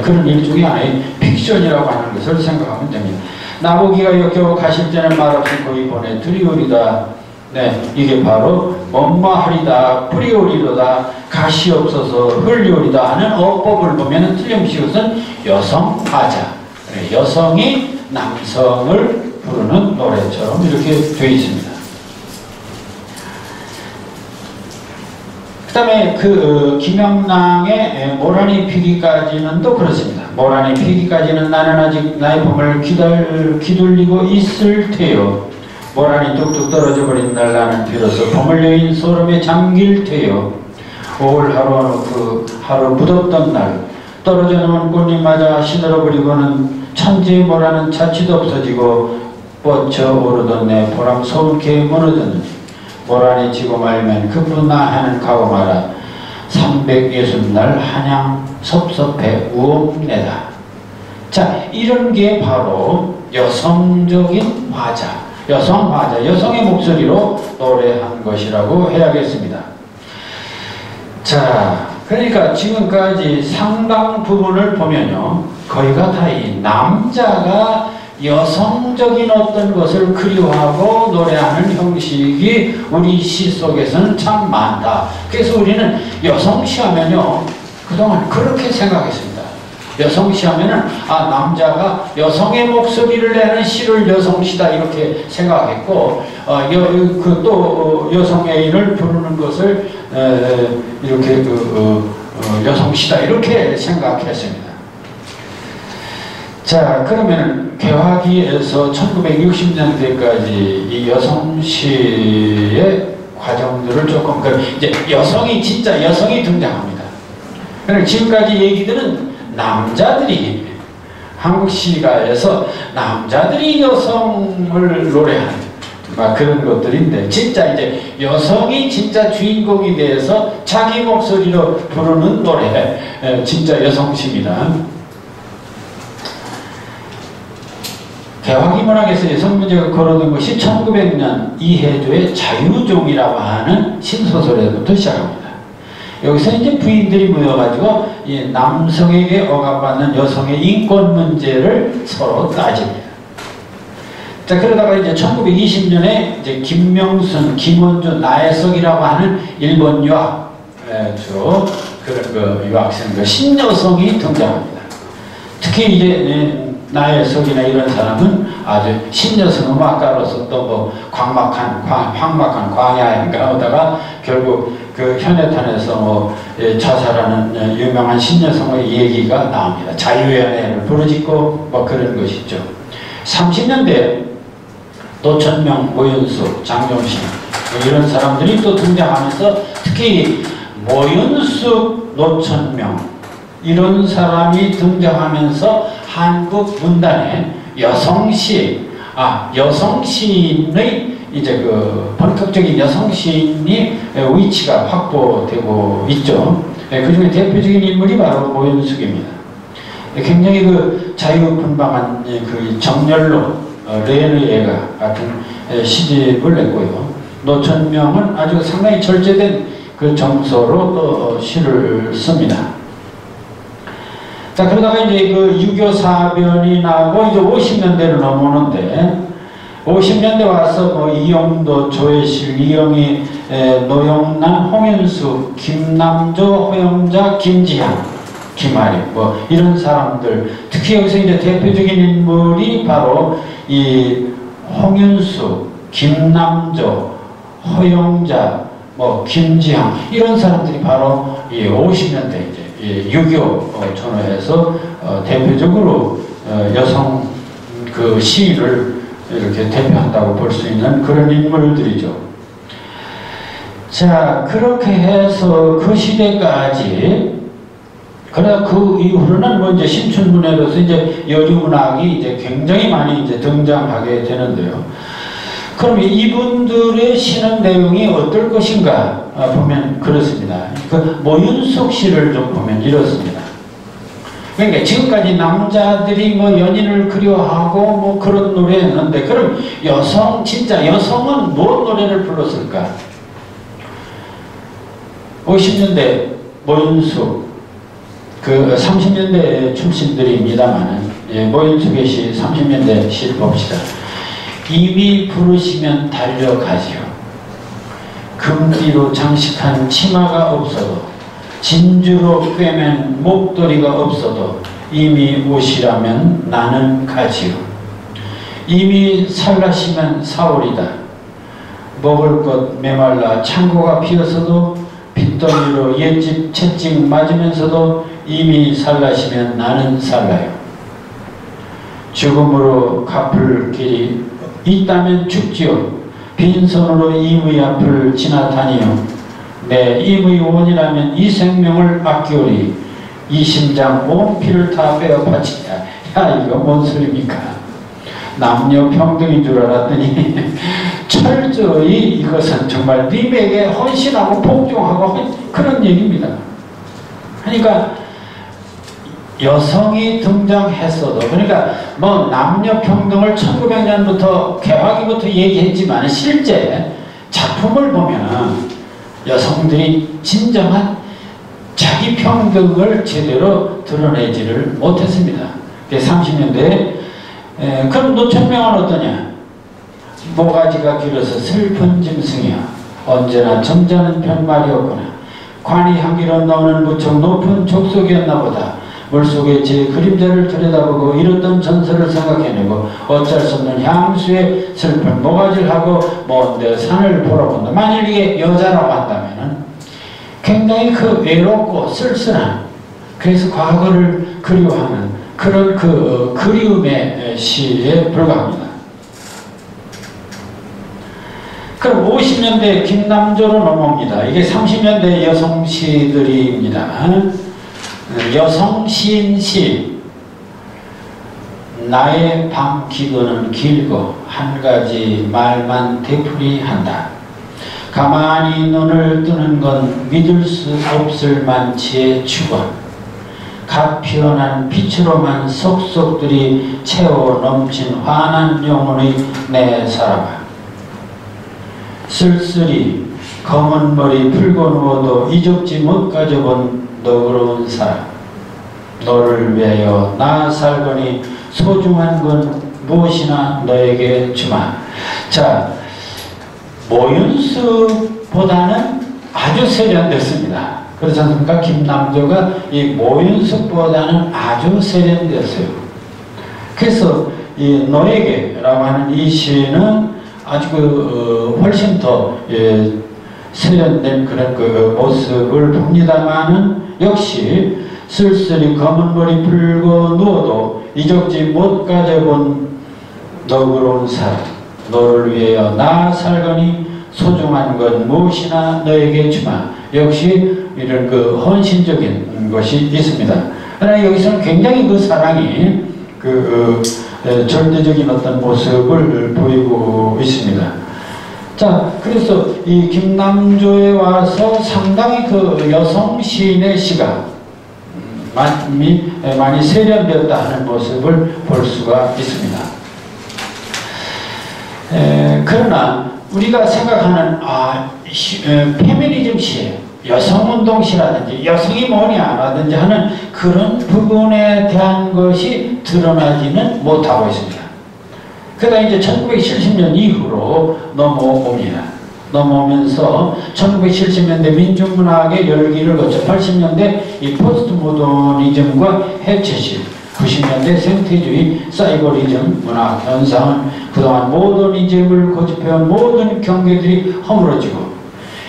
그런 일종의 하나의 픽션이라고 하는 것을 생각하면 됩니다. 나보기가 역겨워 가실 때는 말없이 거기 보내 두리오리다. 네, 이게 바로 엄마하리다, 뿌리오리로다, 가시 없어서 흘리오리다 하는 어법을 보면 틀림없이 이것은 여성 화자, 여성이 남성을 부르는 노래처럼 이렇게 되어 있습니다. 그 다음에 김영랑의 모란이 피기까지는 또 그렇습니다. 모란이 피기까지는 나는 아직 나의 봄을 기둘리고 있을 테요. 모란이 뚝뚝 떨어져 버린 날 나는 비로소 봄을 여인 소름에 잠길 테요. 5월 하루 무덥던 날 떨어져 놓은 꽃잎 맞아 시들어버리고는 천지의 모란은 자취도 없어지고 뻗쳐 오르던 내 보람 서울케 무너졌느니 모란이 지고 말면 그분나 하는 가고 마라 360날 한양 섭섭해 우옵내다. 자, 이런 게 바로 여성적인 화자, 여성 화자, 여성의 목소리로 노래한 것이라고 해야겠습니다. 자, 그러니까 지금까지 상당 부분을 보면요, 거의가 다 이 남자가 여성적인 어떤 것을 그리워하고 노래하는 형식이 우리 시 속에서는 참 많다. 그래서 우리는 여성시 하면요, 그동안 그렇게 생각했습니다. 여성시 하면은 남자가 여성의 목소리를 내는 시를 여성시다 이렇게 생각했고, 또 여성 애인을 부르는 것을 이렇게 여성시다 이렇게 생각했습니다. 자, 자, 그러면 개화기에서 1960년대까지 이 여성시의 과정들을 조금, 이제 여성이, 진짜 여성이 등장합니다. 그러니까 지금까지 얘기들은 남자들이, 한국 시가에서 남자들이 여성을 노래하는 막 그런 것들인데, 진짜 이제 여성이 진짜 주인공이 돼서 자기 목소리로 부르는 노래, 진짜 여성시입니다. 개화기 문학에서 여성 문제가 거론된 것이 1900년 이혜조의 자유종이라고 하는 신소설에부터 시작합니다. 여기서 이제 부인들이 모여가지고 이 남성에게 억압받는 여성의 인권 문제를 서로 따집니다. 자, 그러다가 이제 1920년에 이제 김명순, 김원주, 나혜석이라고 하는 일본 유학, 그런 유학생, 신여성이 등장합니다. 특히 이제 나혜석이나 이런 사람은 아주 신여성 음악가로서 또 뭐 황막한 광야인가 하다가 결국 그 현해탄에서 뭐 자살하는 유명한 신여성의 얘기가 나옵니다. 자유연애를 부르짖고 뭐 그런 것이죠. 30년대 노천명, 모윤숙, 장종신 이런 사람들이 또 등장하면서 특히 모윤숙, 노천명 이런 사람이 등장하면서 한국 문단에 여성시인의 이제 그 본격적인 여성시인이 위치가 확보되고 있죠. 그 중에 대표적인 인물이 바로 모윤숙입니다. 굉장히 그 자유분방한 그 정열로 레르예가 같은 시집을 냈고요. 노천명은 아주 상당히 절제된 그 정서로 또 시를 씁니다. 자, 그러다가 이제 그 유교 사변이 나고 이제 50년대로 넘어오는데, 50년대 와서 뭐 이영도, 조혜실, 이영희, 노영란, 홍윤숙, 김남조, 허영자, 김지향, 김아리 뭐 이런 사람들, 특히 여기서 이제 대표적인 인물이 바로 이 홍윤숙, 김남조, 허영자, 뭐 김지향 이런 사람들이 바로 이 50년대 이제 유교 전후에서 대표적으로 여성 그 시를 이렇게 대표한다고 볼 수 있는 그런 인물들이죠. 자, 그렇게 해서 그 시대까지, 그러나 그 이후로는 뭐 이제 신춘문예로서 이제 여류문학이 이제 굉장히 많이 이제 등장하게 되는데요. 그럼 이분들의 시는 내용이 어떨 것인가 보면 그렇습니다. 그 모윤숙 시를 좀 보면 이렇습니다. 그러니까 지금까지 남자들이 뭐 연인을 그리워하고 뭐 그런 노래 했는데, 그럼 진짜 여성은 무슨 노래를 불렀을까? 50년대 모윤숙, 그 30년대 출신들입니다만은, 모윤숙의 시 30년대 시를 봅시다. 이미 부르시면 달려가지요. 금띠로 장식한 치마가 없어도, 진주로 꿰맨 목도리가 없어도 이미 오시라면 나는 가지요. 이미 살라시면 사오리다. 먹을 것 메말라 창고가 비었어도, 빚더미로 옛집 채찍 맞으면서도 이미 살라시면 나는 살라요. 죽음으로 갚을 길이 있다면 죽지요. 빈손으로 임의 앞을 지나다니요. 내 임의 원이라면 이 생명을 아끼오리. 이 심장 온 피를 다 빼어 바치냐. 야, 이거 뭔 소리입니까? 남녀 평등인 줄 알았더니 철저히 이것은 정말 님에게 헌신하고 복종하고 그런 얘기입니다. 그러니까 여성이 등장했어도, 그러니까 뭐 남녀 평등을 1900년부터 개화기부터 얘기했지만 실제 작품을 보면 여성들이 진정한 자기 평등을 제대로 드러내지를 못했습니다. 30년대에 그럼 노천명은 어떠냐? 모가지가 길어서 슬픈 짐승이야. 언제나 점잖은 편말이었구나. 관이 향기로 나오는 무척 높은 족속이었나 보다. 물속에 제 그림자를 들여다보고 이렇던 전설을 생각해내고 어쩔 수 없는 향수의 슬픈 모가지를 하고 먼데 산을 보러 본다. 만일 이게 여자라고 한다면은 굉장히 그 외롭고 쓸쓸한, 그래서 과거를 그리워하는 그런 그리움의 시에 불과합니다. 그럼 50년대 김남조로 넘어옵니다. 이게 30년대 여성 시들입니다. 여성 시인 시. 나의 밤 기도는 길고 한 가지 말만 되풀이한다. 가만히 눈을 뜨는 건 믿을 수 없을 만치의 축원. 갓 피어난 빛으로만 속속들이 채워 넘친 환한 영혼의 내 사람아. 쓸쓸히 검은 머리 풀고 누워도 이적지 못 가져본 너그러운 사람. 너를 위하여 나 살거니 소중한 건 무엇이나 너에게 주마. 자, 모윤숙보다는 아주 세련됐습니다. 그렇지 않습니까? 김남조가 이 모윤숙보다는 아주 세련되었어요. 그래서 이 너에게라고 하는 이 시는 아주 훨씬 더 세련된 그런 모습을 봅니다만은 역시 쓸쓸히 검은 머리 풀고 누워도 이적지 못 가져본 너그러운 사람. 너를 위하여 나 살거니 소중한 건 무엇이나 너에게 주마. 역시 이런 헌신적인 것이 있습니다. 그러나 여기서는 굉장히 그 사랑이 절대적인 어떤 모습을 보이고 있습니다. 자, 그래서 이 김남조에 와서 상당히 여성 시인의 시가 많이 세련되었다 하는 모습을 볼 수가 있습니다. 그러나 우리가 생각하는 페미니즘 시, 여성운동시라든지 여성이 뭐냐라든지 하는 그런 부분에 대한 것이 드러나지는 못하고 있습니다. 그러다 이제 1970년 이후로 넘어오면서 1970년대 민중문학의 열기를 거쳐 80년대 이 포스트 모더니즘과 해체시, 90년대 생태주의 사이버리즘 문학 현상은 그동안 모더니즘을 고집해온 모든 경계들이 허물어지고,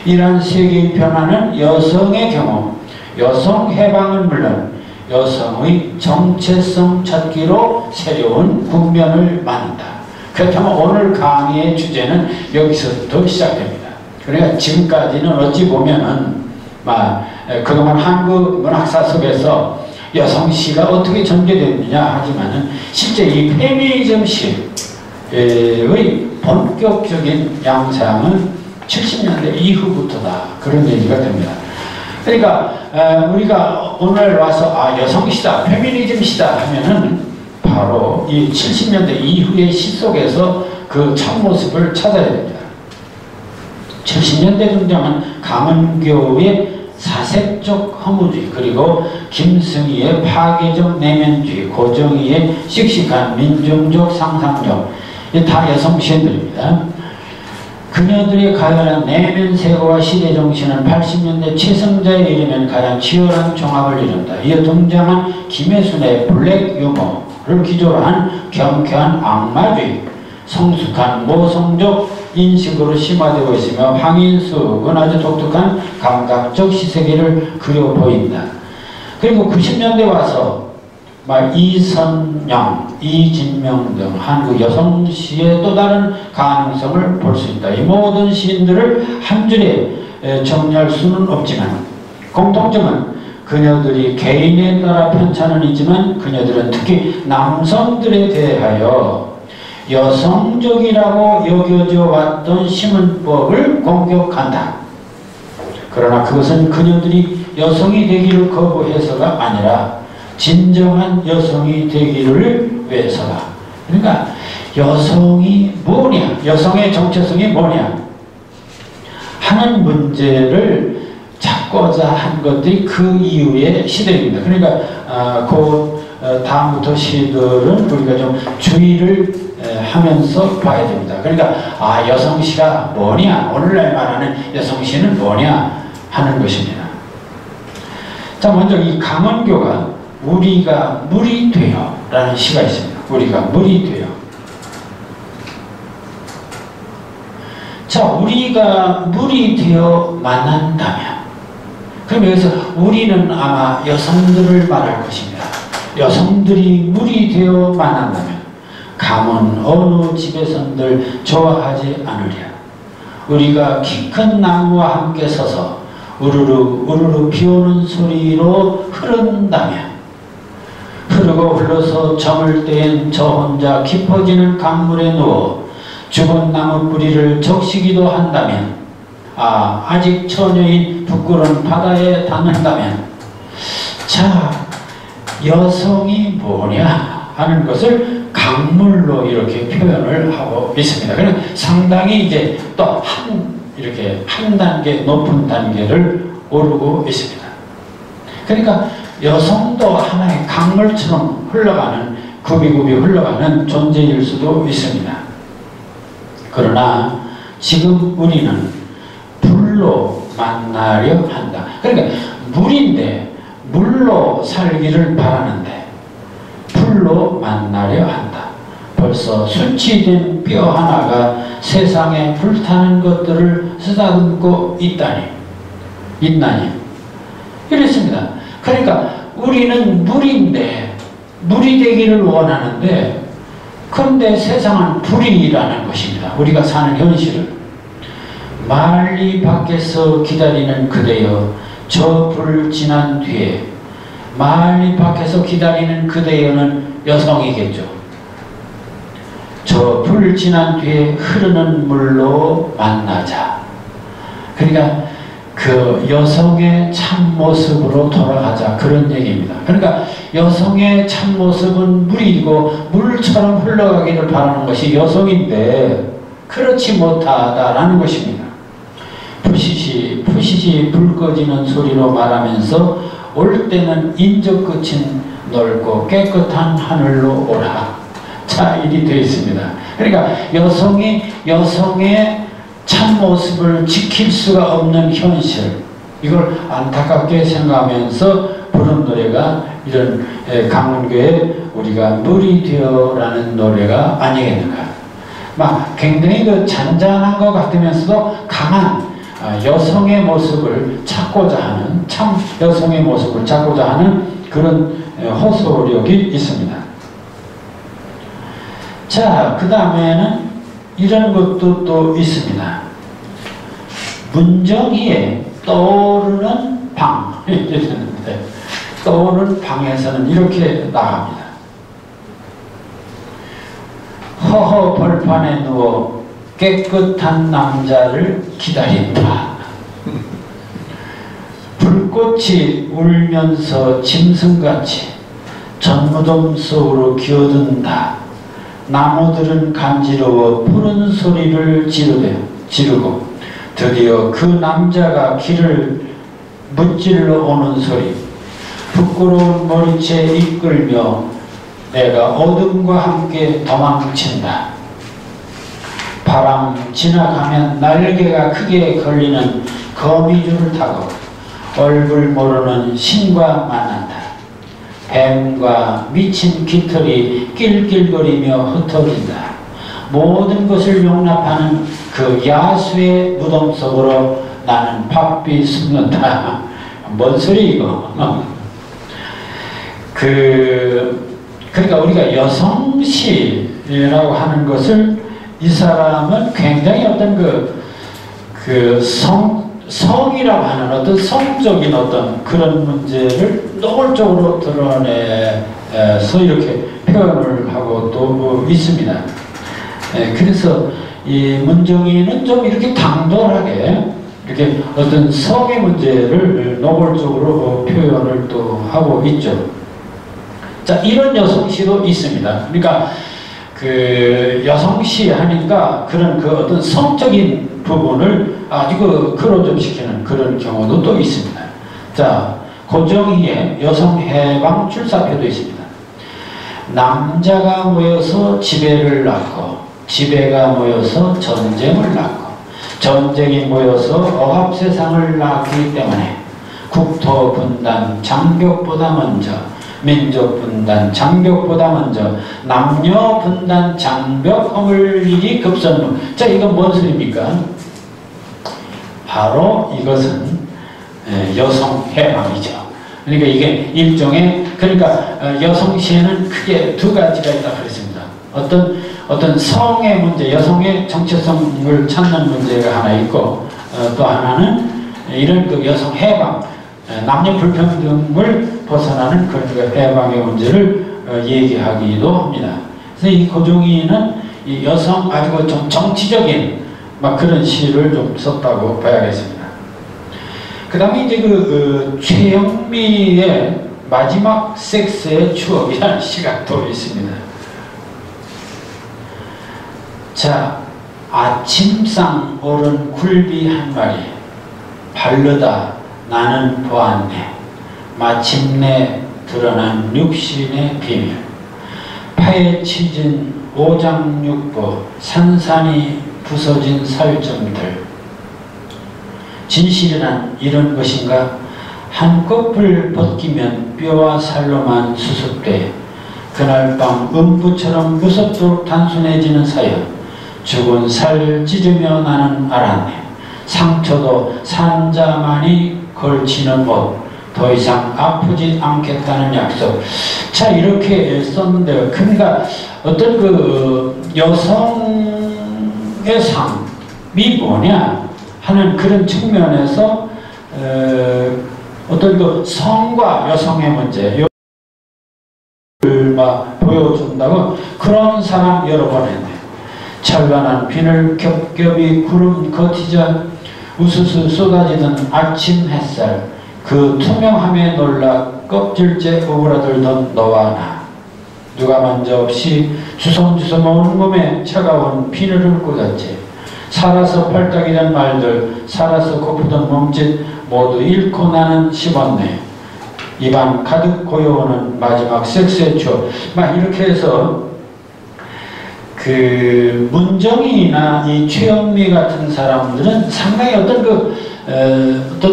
이러한 세계의 변화는 여성의 경험, 여성 해방은 물론 여성의 정체성 찾기로 새로운 국면을 만든다. 그렇다면 오늘 강의의 주제는 여기서부터 시작됩니다. 그러니까 지금까지는 어찌 보면은 그동안 한국 문학사 속에서 여성시가 어떻게 전개됐느냐 하지만은 실제 이 페미니즘 시의 본격적인 양상은 70년대 이후부터다. 그런 얘기가 됩니다. 그러니까 우리가 오늘 와서 여성시다, 페미니즘시다 하면은 바로 이 70년대 이후의 시 속에서 그 참모습을 찾아야 됩니다. 70년대 등장한 강은교의 사색적 허무주의, 그리고 김승희의 파괴적 내면주의, 고정희의 씩씩한 민중적 상상력, 다 여성 시인들입니다. 그녀들이 가열한 내면세계와 시대정신은 80년대 최성자에 이르면 가장 치열한 종합을 이룬다. 이어 등장한 김혜순의 블랙 유머를 기조로 한 경쾌한 악마주의, 성숙한 모성적 인식으로 심화되고 있으며 황인숙은 아주 독특한 감각적 시세계를 그려 보인다. 그리고 90년대 와서 이선영, 이진명 등 한국 여성시의 또 다른 가능성을 볼 수 있다. 이 모든 시인들을 한 줄에 정리할 수는 없지만 공통점은 그녀들이 개인에 따라 편차는 있지만 그녀들은 특히 남성들에 대하여 여성적이라고 여겨져 왔던 시문법을 공격한다. 그러나 그것은 그녀들이 여성이 되기를 거부해서가 아니라 진정한 여성이 되기를 위해서다. 그러니까 여성이 뭐냐, 여성의 정체성이 뭐냐 하는 문제를 찾고자 한 것들이 그 이후의 시대입니다. 그러니까 다음부터 시들은 우리가 좀 주의를 하면서 봐야 됩니다. 그러니까 여성시가 뭐냐, 오늘날 말하는 여성시는 뭐냐 하는 것입니다. 자, 먼저 이 강원교가 우리가 물이 되어 라는 시가 있습니다. 우리가 물이 되어. 자, 우리가 물이 되어 만난다면, 그럼 여기서 우리는 아마 여성들을 말할 것입니다. 여성들이 물이 되어 만난다면 감은 어느 집에선들 좋아하지 않으랴. 우리가 키 큰 나무와 함께 서서 우르르 우르르 비오는 소리로 흐른다면, 흐르고 흘러서 저물 때엔 저 혼자 깊어지는 강물에 누워 죽은 나무 뿌리를 적시기도 한다면, 아직 처녀인 부끄러운 바다에 닿는다면, 자, 여성이 뭐냐 하는 것을 강물로 이렇게 표현을 하고 있습니다. 그래서 상당히 이제 또 이렇게 한 단계 높은 단계를 오르고 있습니다. 그러니까 여성도 하나의 강물처럼 흘러가는, 굽이굽이 흘러가는 존재일 수도 있습니다. 그러나 지금 우리는 불로 만나려 한다. 그러니까 물인데 물로 살기를 바라는데 불로 만나려 한다. 벌써 수치된 뼈 하나가 세상에 불타는 것들을 쓰다듬고 있나니 이랬습니다. 그러니까 우리는 물인데, 물이 되기를 원하는데, 그런데 세상은 불이라는 것입니다. 우리가 사는 현실을. 멀리 밖에서 기다리는 그대여, 저 불 지난 뒤에, 멀리 밖에서 기다리는 그대여는 여성이겠죠. 저 불 지난 뒤에 흐르는 물로 만나자. 그러니까 그 여성의 참모습으로 돌아가자, 그런 얘기입니다. 그러니까 여성의 참모습은 물이고 물처럼 흘러가기를 바라는 것이 여성인데 그렇지 못하다라는 것입니다. 푸시시 불 꺼지는 소리로 말하면서 올 때는 인적 끝인 넓고 깨끗한 하늘로 오라. 자, 일이 되어 있습니다. 그러니까 여성의 참모습을 지킬 수가 없는 현실, 이걸 안타깝게 생각하면서 부른 노래가 이런 강원교회 우리가 물이 되어라는 노래가 아니겠는가. 막 굉장히 그 잔잔한 것 같으면서도 강한 여성의 모습을 찾고자 하는, 참 여성의 모습을 찾고자 하는 그런 호소력이 있습니다. 자, 그 다음에는 이런 것도 또 있습니다. 문정희의 떠오르는 방. 떠오르는 방에서는 이렇게 나갑니다. 허허 벌판에 누워 깨끗한 남자를 기다린다. 불꽃이 울면서 짐승같이 전무덤 속으로 기어든다. 나무들은 간지러워 푸른 소리를 지르고 드디어 그 남자가 길을 무찔러 오는 소리, 부끄러운 머리채 이끌며 내가 어둠과 함께 도망친다. 바람 지나가면 날개가 크게 걸리는 거미줄을 타고 얼굴 모르는 신과 만난다. 뱀과 미친 깃털이 낄낄거리며 흩어진다. 모든 것을 용납하는 그 야수의 무덤 속으로 나는 바삐 숨는다. 뭔 소리 이거? 그러니까 우리가 여성시라고 하는 것을, 이 사람은 굉장히 어떤 성이라고 하는 어떤 성적인 어떤 그런 문제를 노골적으로 드러내서 이렇게 표현을 하고 또 있습니다. 그래서 이 문정희는 좀 이렇게 당돌하게 이렇게 어떤 성의 문제를 노골적으로 표현을 또 하고 있죠. 자, 이런 여성시도 있습니다. 그러니까 그 여성시 하니까 그런 그 어떤 성적인 부분을 아주 클로즈업시키는 그런 경우도 또 있습니다. 자, 고정희의 여성해방 출사표도 있습니다. 남자가 모여서 지배를 낳고 지배가 모여서 전쟁을 낳고 전쟁이 모여서 억압세상을 낳기 때문에 국토 분단 장벽보다 먼저, 민족 분단 장벽보다 먼저 남녀 분단 장벽 허물 일이 급선무. 자, 이건 뭔 소리입니까? 바로 이것은 여성 해방이죠. 그러니까 이게 일종의 그러니까 여성 시에는 크게 두 가지가 있다 그랬습니다. 어떤 성의 문제, 여성의 정체성을 찾는 문제가 하나 있고, 또 하나는 이런 그 여성 해방, 남녀 불평등을 벗어나는 그런 그 해방의 문제를 얘기하기도 합니다. 그래서 이 고종이는 이 여성 아주 좀 정치적인 막 그런 시를 좀 썼다고 봐야겠습니다. 그 다음에 이제 최영미의 마지막 섹스의 추억이라는 시가 또 있습니다. 자, 아침상 오른 굴비 한 마리 바르다 나는 보았네. 마침내 드러난 육신의 비밀. 파헤치진 오장육부 산산이 부서진 살점들. 진실이란 이런 것인가? 한꺼풀 벗기면 뼈와 살로만 수습돼 그날 밤 음부처럼 무섭도록 단순해지는 사연. 죽은 살 찢으며 나는 알았네. 상처도 산자만이 걸치는 옷. 더 이상 아프지 않겠다는 약속. 자, 이렇게 썼는데요. 그러니까 어떤 그 여성의 삶이 뭐냐 하는 그런 측면에서 어떤 그 성과 여성의 문제 막 보여준다고 그런 사람 여러 번 했네. 찬란한 비늘 겹겹이 구름 걷히자 우수수 쏟아지던 아침 햇살. 그 투명함에 놀라 껍질째 오그라들던 너와 나. 누가 먼저 없이 주섬주섬 온몸에 차가운 비늘을 꽂았지. 살아서 팔딱이 된 말들, 살아서 고프던 몸짓 모두 잃고 나는 씹었네. 입안 가득 고여오는 마지막 섹스의 추억. 막 이렇게 해서 그 문정이나 이 최영미 같은 사람들은 상당히 어떤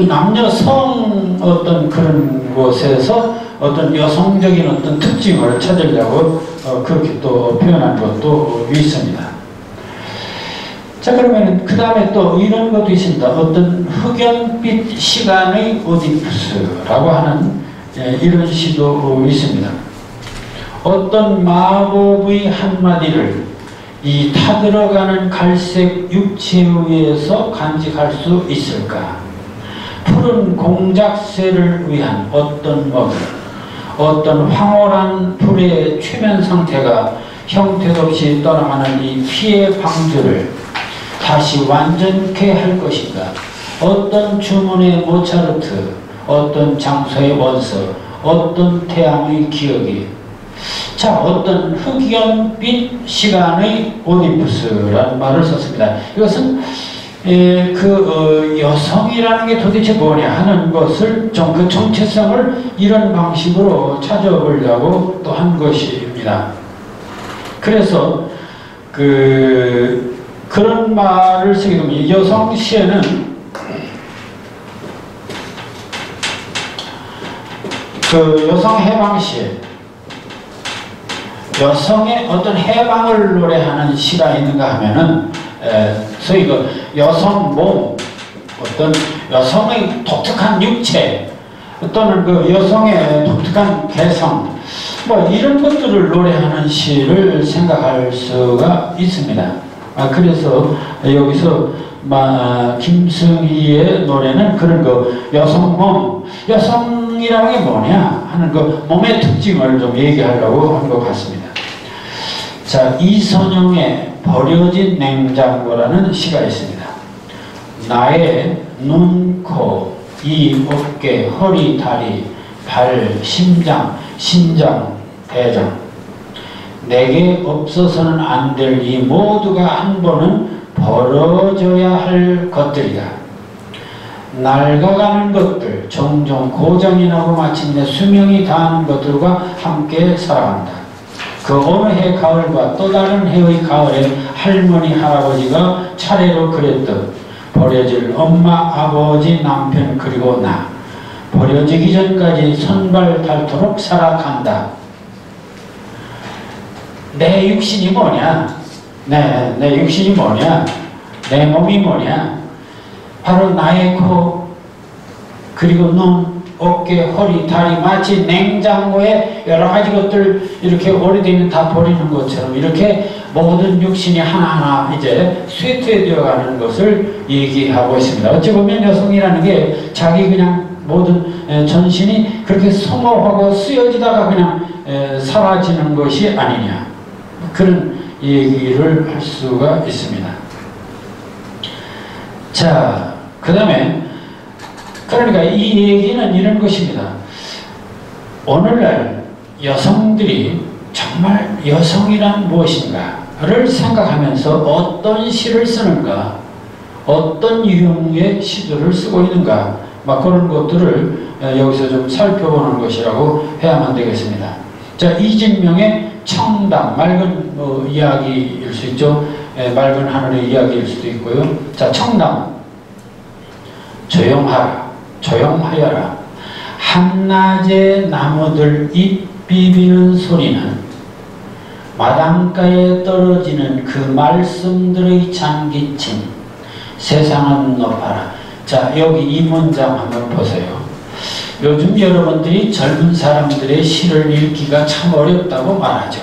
남녀 성 어떤 그런 곳에서 어떤 여성적인 어떤 특징을 찾으려고 그렇게 또 표현한 것도 있습니다. 자, 그러면 그 다음에 또 이런 것도 있습니다. 어떤 흑연빛 시간의 오디푸스라고 하는 이런 시도 있습니다. 어떤 마법의 한마디를 이 타들어가는 갈색 육체 위에서 간직할 수 있을까? 푸른 공작새를 위한 어떤 먹이, 어떤 황홀한 불의 최면 상태가 형태도 없이 떠나가는 이 피의 방주를 다시 완전케 할 것인가? 어떤 주문의 모차르트, 어떤 장소의 원서, 어떤 태양의 기억이. 자, 어떤 흑연빛 시간의 오디푸스라는 말을 썼습니다. 이것은 여성이라는 게 도대체 뭐냐 하는 것을 좀 그 정체성을 이런 방식으로 찾아보려고 또 한 것입니다. 그래서 그런 말을 쓰게 되면 여성 시에는 그 여성 해방 시에 여성의 어떤 해방을 노래하는 시가 있는가 하면은 소위 그 여성 몸, 어떤 여성의 독특한 육체, 또는 그 여성의 독특한 개성, 뭐 이런 것들을 노래하는 시를 생각할 수가 있습니다. 그래서 여기서 김승희의 노래는 그런 그 여성 몸, 여성이라는 게 뭐냐 하는 그 몸의 특징을 좀 얘기하려고 한 것 같습니다. 자, 이선영의 버려진 냉장고라는 시가 있습니다. 나의 눈, 코, 이, 어깨, 허리, 다리, 발, 심장, 신장, 대장. 내게 없어서는 안 될 이 모두가 한 번은 벌어져야 할 것들이다. 낡아가는 것들, 종종 고장이 나고 마침내 수명이 다하는 것들과 함께 살아간다. 그 어느 해 가을과 또 다른 해의 가을에 할머니, 할아버지가 차례로 그랬듯 버려질 엄마, 아버지, 남편 그리고 나. 버려지기 전까지 손발 닳도록 살아간다. 내 육신이 뭐냐? 내 육신이 뭐냐? 내 몸이 뭐냐? 바로 나의 코, 그리고 눈, 어깨, 허리, 다리 마치 냉장고에 여러 가지 것들 이렇게 오래되면 다 버리는 것처럼 이렇게 모든 육신이 하나하나 이제 쇠퇴되어 가는 것을 얘기하고 있습니다. 어찌 보면 여성이라는 게 자기 그냥 모든 전신이 그렇게 소모하고 쓰여지다가 그냥 사라지는 것이 아니냐, 그런 얘기를 할 수가 있습니다. 자, 그 다음에 그러니까 이 얘기는 이런 것입니다. 오늘날 여성들이 정말 여성이란 무엇인가를 생각하면서 어떤 시를 쓰는가, 어떤 유형의 시들을 쓰고 있는가, 막 그런 것들을 여기서 좀 살펴보는 것이라고 해야만 되겠습니다. 자, 이진명의 청담, 맑은 이야기일 수 있죠. 맑은 하늘의 이야기일 수도 있고요. 자, 청담. 조용하라, 조용하여라. 한낮에 나무들 잎 비비는 소리는 마당가에 떨어지는 그 말씀들의 잔기침. 세상은 높아라. 자, 여기 이 문장 한번 보세요. 요즘 여러분들이 젊은 사람들의 시를 읽기가 참 어렵다고 말하죠.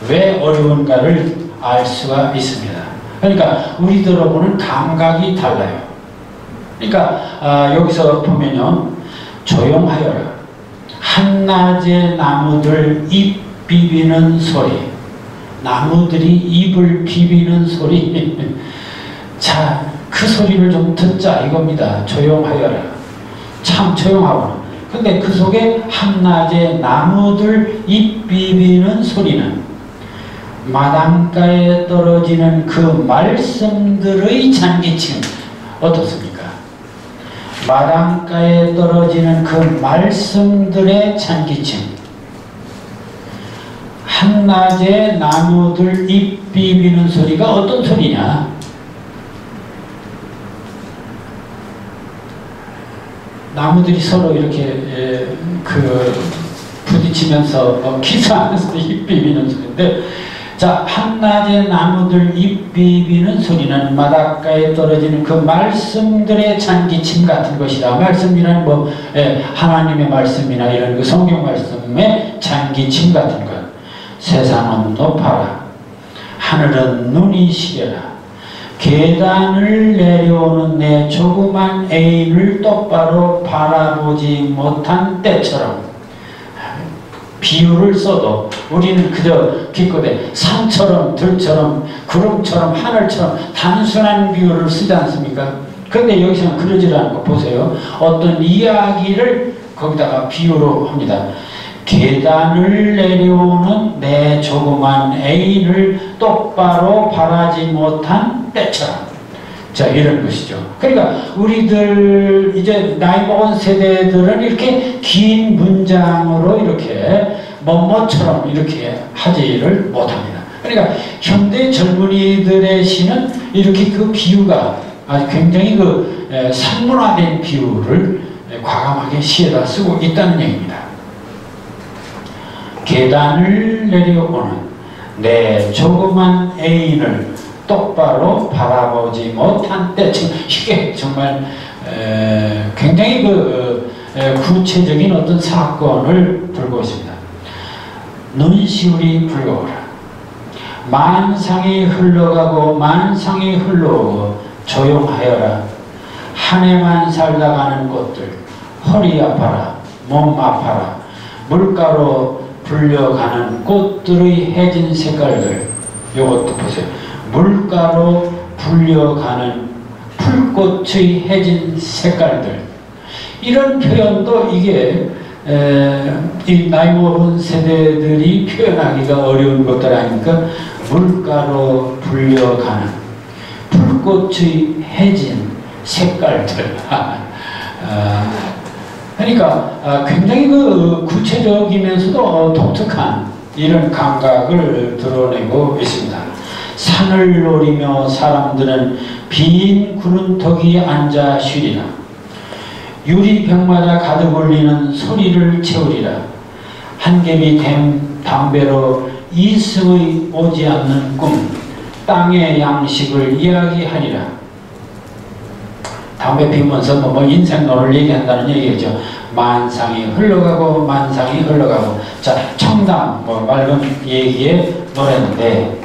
왜 어려운가를 알 수가 있습니다. 그러니까 우리들하고는 감각이 달라요. 그러니까 여기서 보면요, 조용하여라. 한낮에 나무들 잎 비비는 소리, 나무들이 잎을 비비는 소리. 자, 그 소리를 좀 듣자 이겁니다. 조용하여라. 참 조용하구나. 근데 그 속에 한낮에 나무들 잎 비비는 소리는 마당가에 떨어지는 그 말씀들의 잔기침. 어떻습니까? 마당가에 떨어지는 그 말씀들의 잔기침. 한낮에 나무들 잎 비비는 소리가 어떤 소리냐? 나무들이 서로 이렇게 부딪히면서 기사하면서 잎 비비는 소리인데, 자, 한낮에 나무들 잎 비비는 소리는 바닷가에 떨어지는 그 말씀들의 잔기침 같은 것이다. 말씀이란 하나님의 말씀이나 이런 그 성경 말씀의 잔기침 같은 것. 세상은 높아라. 하늘은 눈이 시려라. 계단을 내려오는 내 조그만 애인을 똑바로 바라보지 못한 때처럼. 비유를 써도 우리는 그저 기껏해 산처럼 들처럼 구름처럼 하늘처럼 단순한 비유를 쓰지 않습니까? 그런데 여기서는 그러지 않고 보세요. 어떤 이야기를 거기다가 비유로 합니다. 계단을 내려오는 내 조그만 애인을 똑바로 바라지 못한 때처럼. 자, 이런 것이죠. 그러니까 우리들 이제 나이 먹은 세대들은 이렇게 긴 문장으로 이렇게 뭐뭐처럼 이렇게 하지를 못합니다. 그러니까 현대 젊은이들의 시는 이렇게 그 비유가 아주 굉장히 산문화된 비유를 과감하게 시에다 쓰고 있다는 얘기입니다. 계단을 내려오는 내 조그만 애인을 똑바로 바라보지 못한 때쯤. 이게 정말 굉장히 구체적인 어떤 사건을 들고 있습니다. 눈시울이 불어오라. 만상이 흘러가고 만상이 흘러오고 조용하여라. 한 해만 살다 가는 꽃들, 허리 아파라, 몸 아파라. 물가로 불려가는 꽃들의 해진 색깔들. 요것도 보세요. 물가로 불려가는 풀꽃의 해진 색깔들. 이런 표현도 이게 이 나이 먹은 세대들이 표현하기가 어려운 것들 아닙니까? 물가로 불려가는 풀꽃의 해진 색깔들. 그러니까 굉장히 구체적이면서도 독특한 이런 감각을 드러내고 있습니다. 산을 노리며 사람들은 빈 구른턱이 앉아 쉬리라. 유리병마다 가득 올리는 소리를 채우리라. 한 겹이 된 담배로 이승의 오지 않는 꿈, 땅의 양식을 이야기하리라. 담배 피우면서 뭐 인생론을 얘기한다는 얘기죠. 만상이 흘러가고 만상이 흘러가고. 자, 청담 뭐 맑은 얘기의 노래인데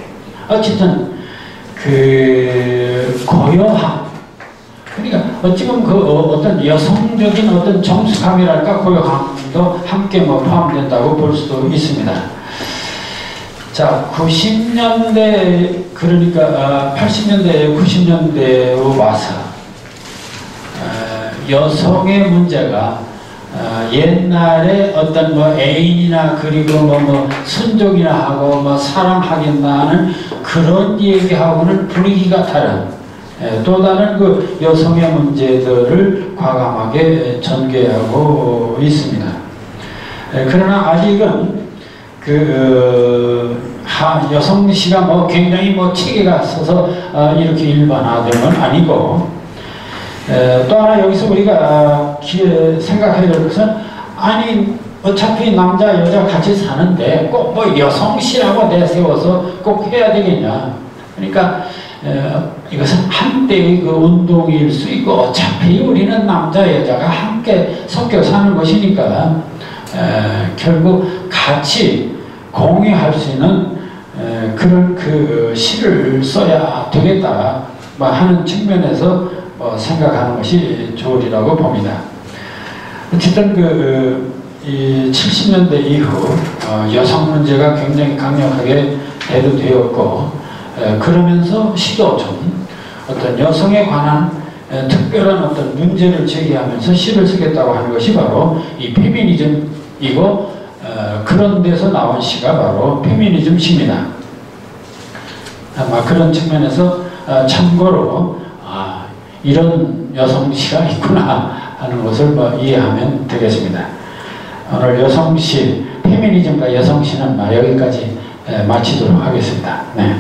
어쨌든 그 고요함, 그러니까 어찌보면 그 어떤 여성적인 어떤 정숙함이랄까 고요함도 함께 뭐 포함된다고 볼 수도 있습니다. 자, 90년대 그러니까 80년대 90년대로 와서 여성의 문제가 옛날에 어떤 뭐 애인이나 그리고 뭐 순종이나 하고 뭐 사랑하겠나 하는 그런 얘기하고는 분위기가 다른 또 다른 그 여성의 문제들을 과감하게 전개하고 있습니다. 그러나 아직은 여성시가 뭐 굉장히 뭐 체계가 있어서 이렇게 일반화된 건 아니고, 또 하나 여기서 우리가 생각해야 될 것은, 아니 어차피 남자 여자 같이 사는데 꼭 뭐 여성시라고 내세워서 꼭 해야 되겠냐. 그러니까 이것은 한때의 그 운동일 수 있고, 어차피 우리는 남자 여자가 함께 섞여 사는 것이니까 결국 같이 공유할 수 있는 그런 그 시를 써야 되겠다 하는 측면에서 생각하는 것이 좋으리라고 봅니다. 어쨌든 이 70년대 이후 여성 문제가 굉장히 강력하게 대두되었고, 그러면서 시도 좀 어떤 여성에 관한 특별한 어떤 문제를 제기하면서 시를 쓰겠다고 하는 것이 바로 이 페미니즘이고, 그런 데서 나온 시가 바로 페미니즘 시입니다. 아마 그런 측면에서 참고로 이런 여성시가 있구나 하는 것을 이해하면 되겠습니다. 오늘 여성시, 페미니즘과 여성시는 여기까지 마치도록 하겠습니다. 네.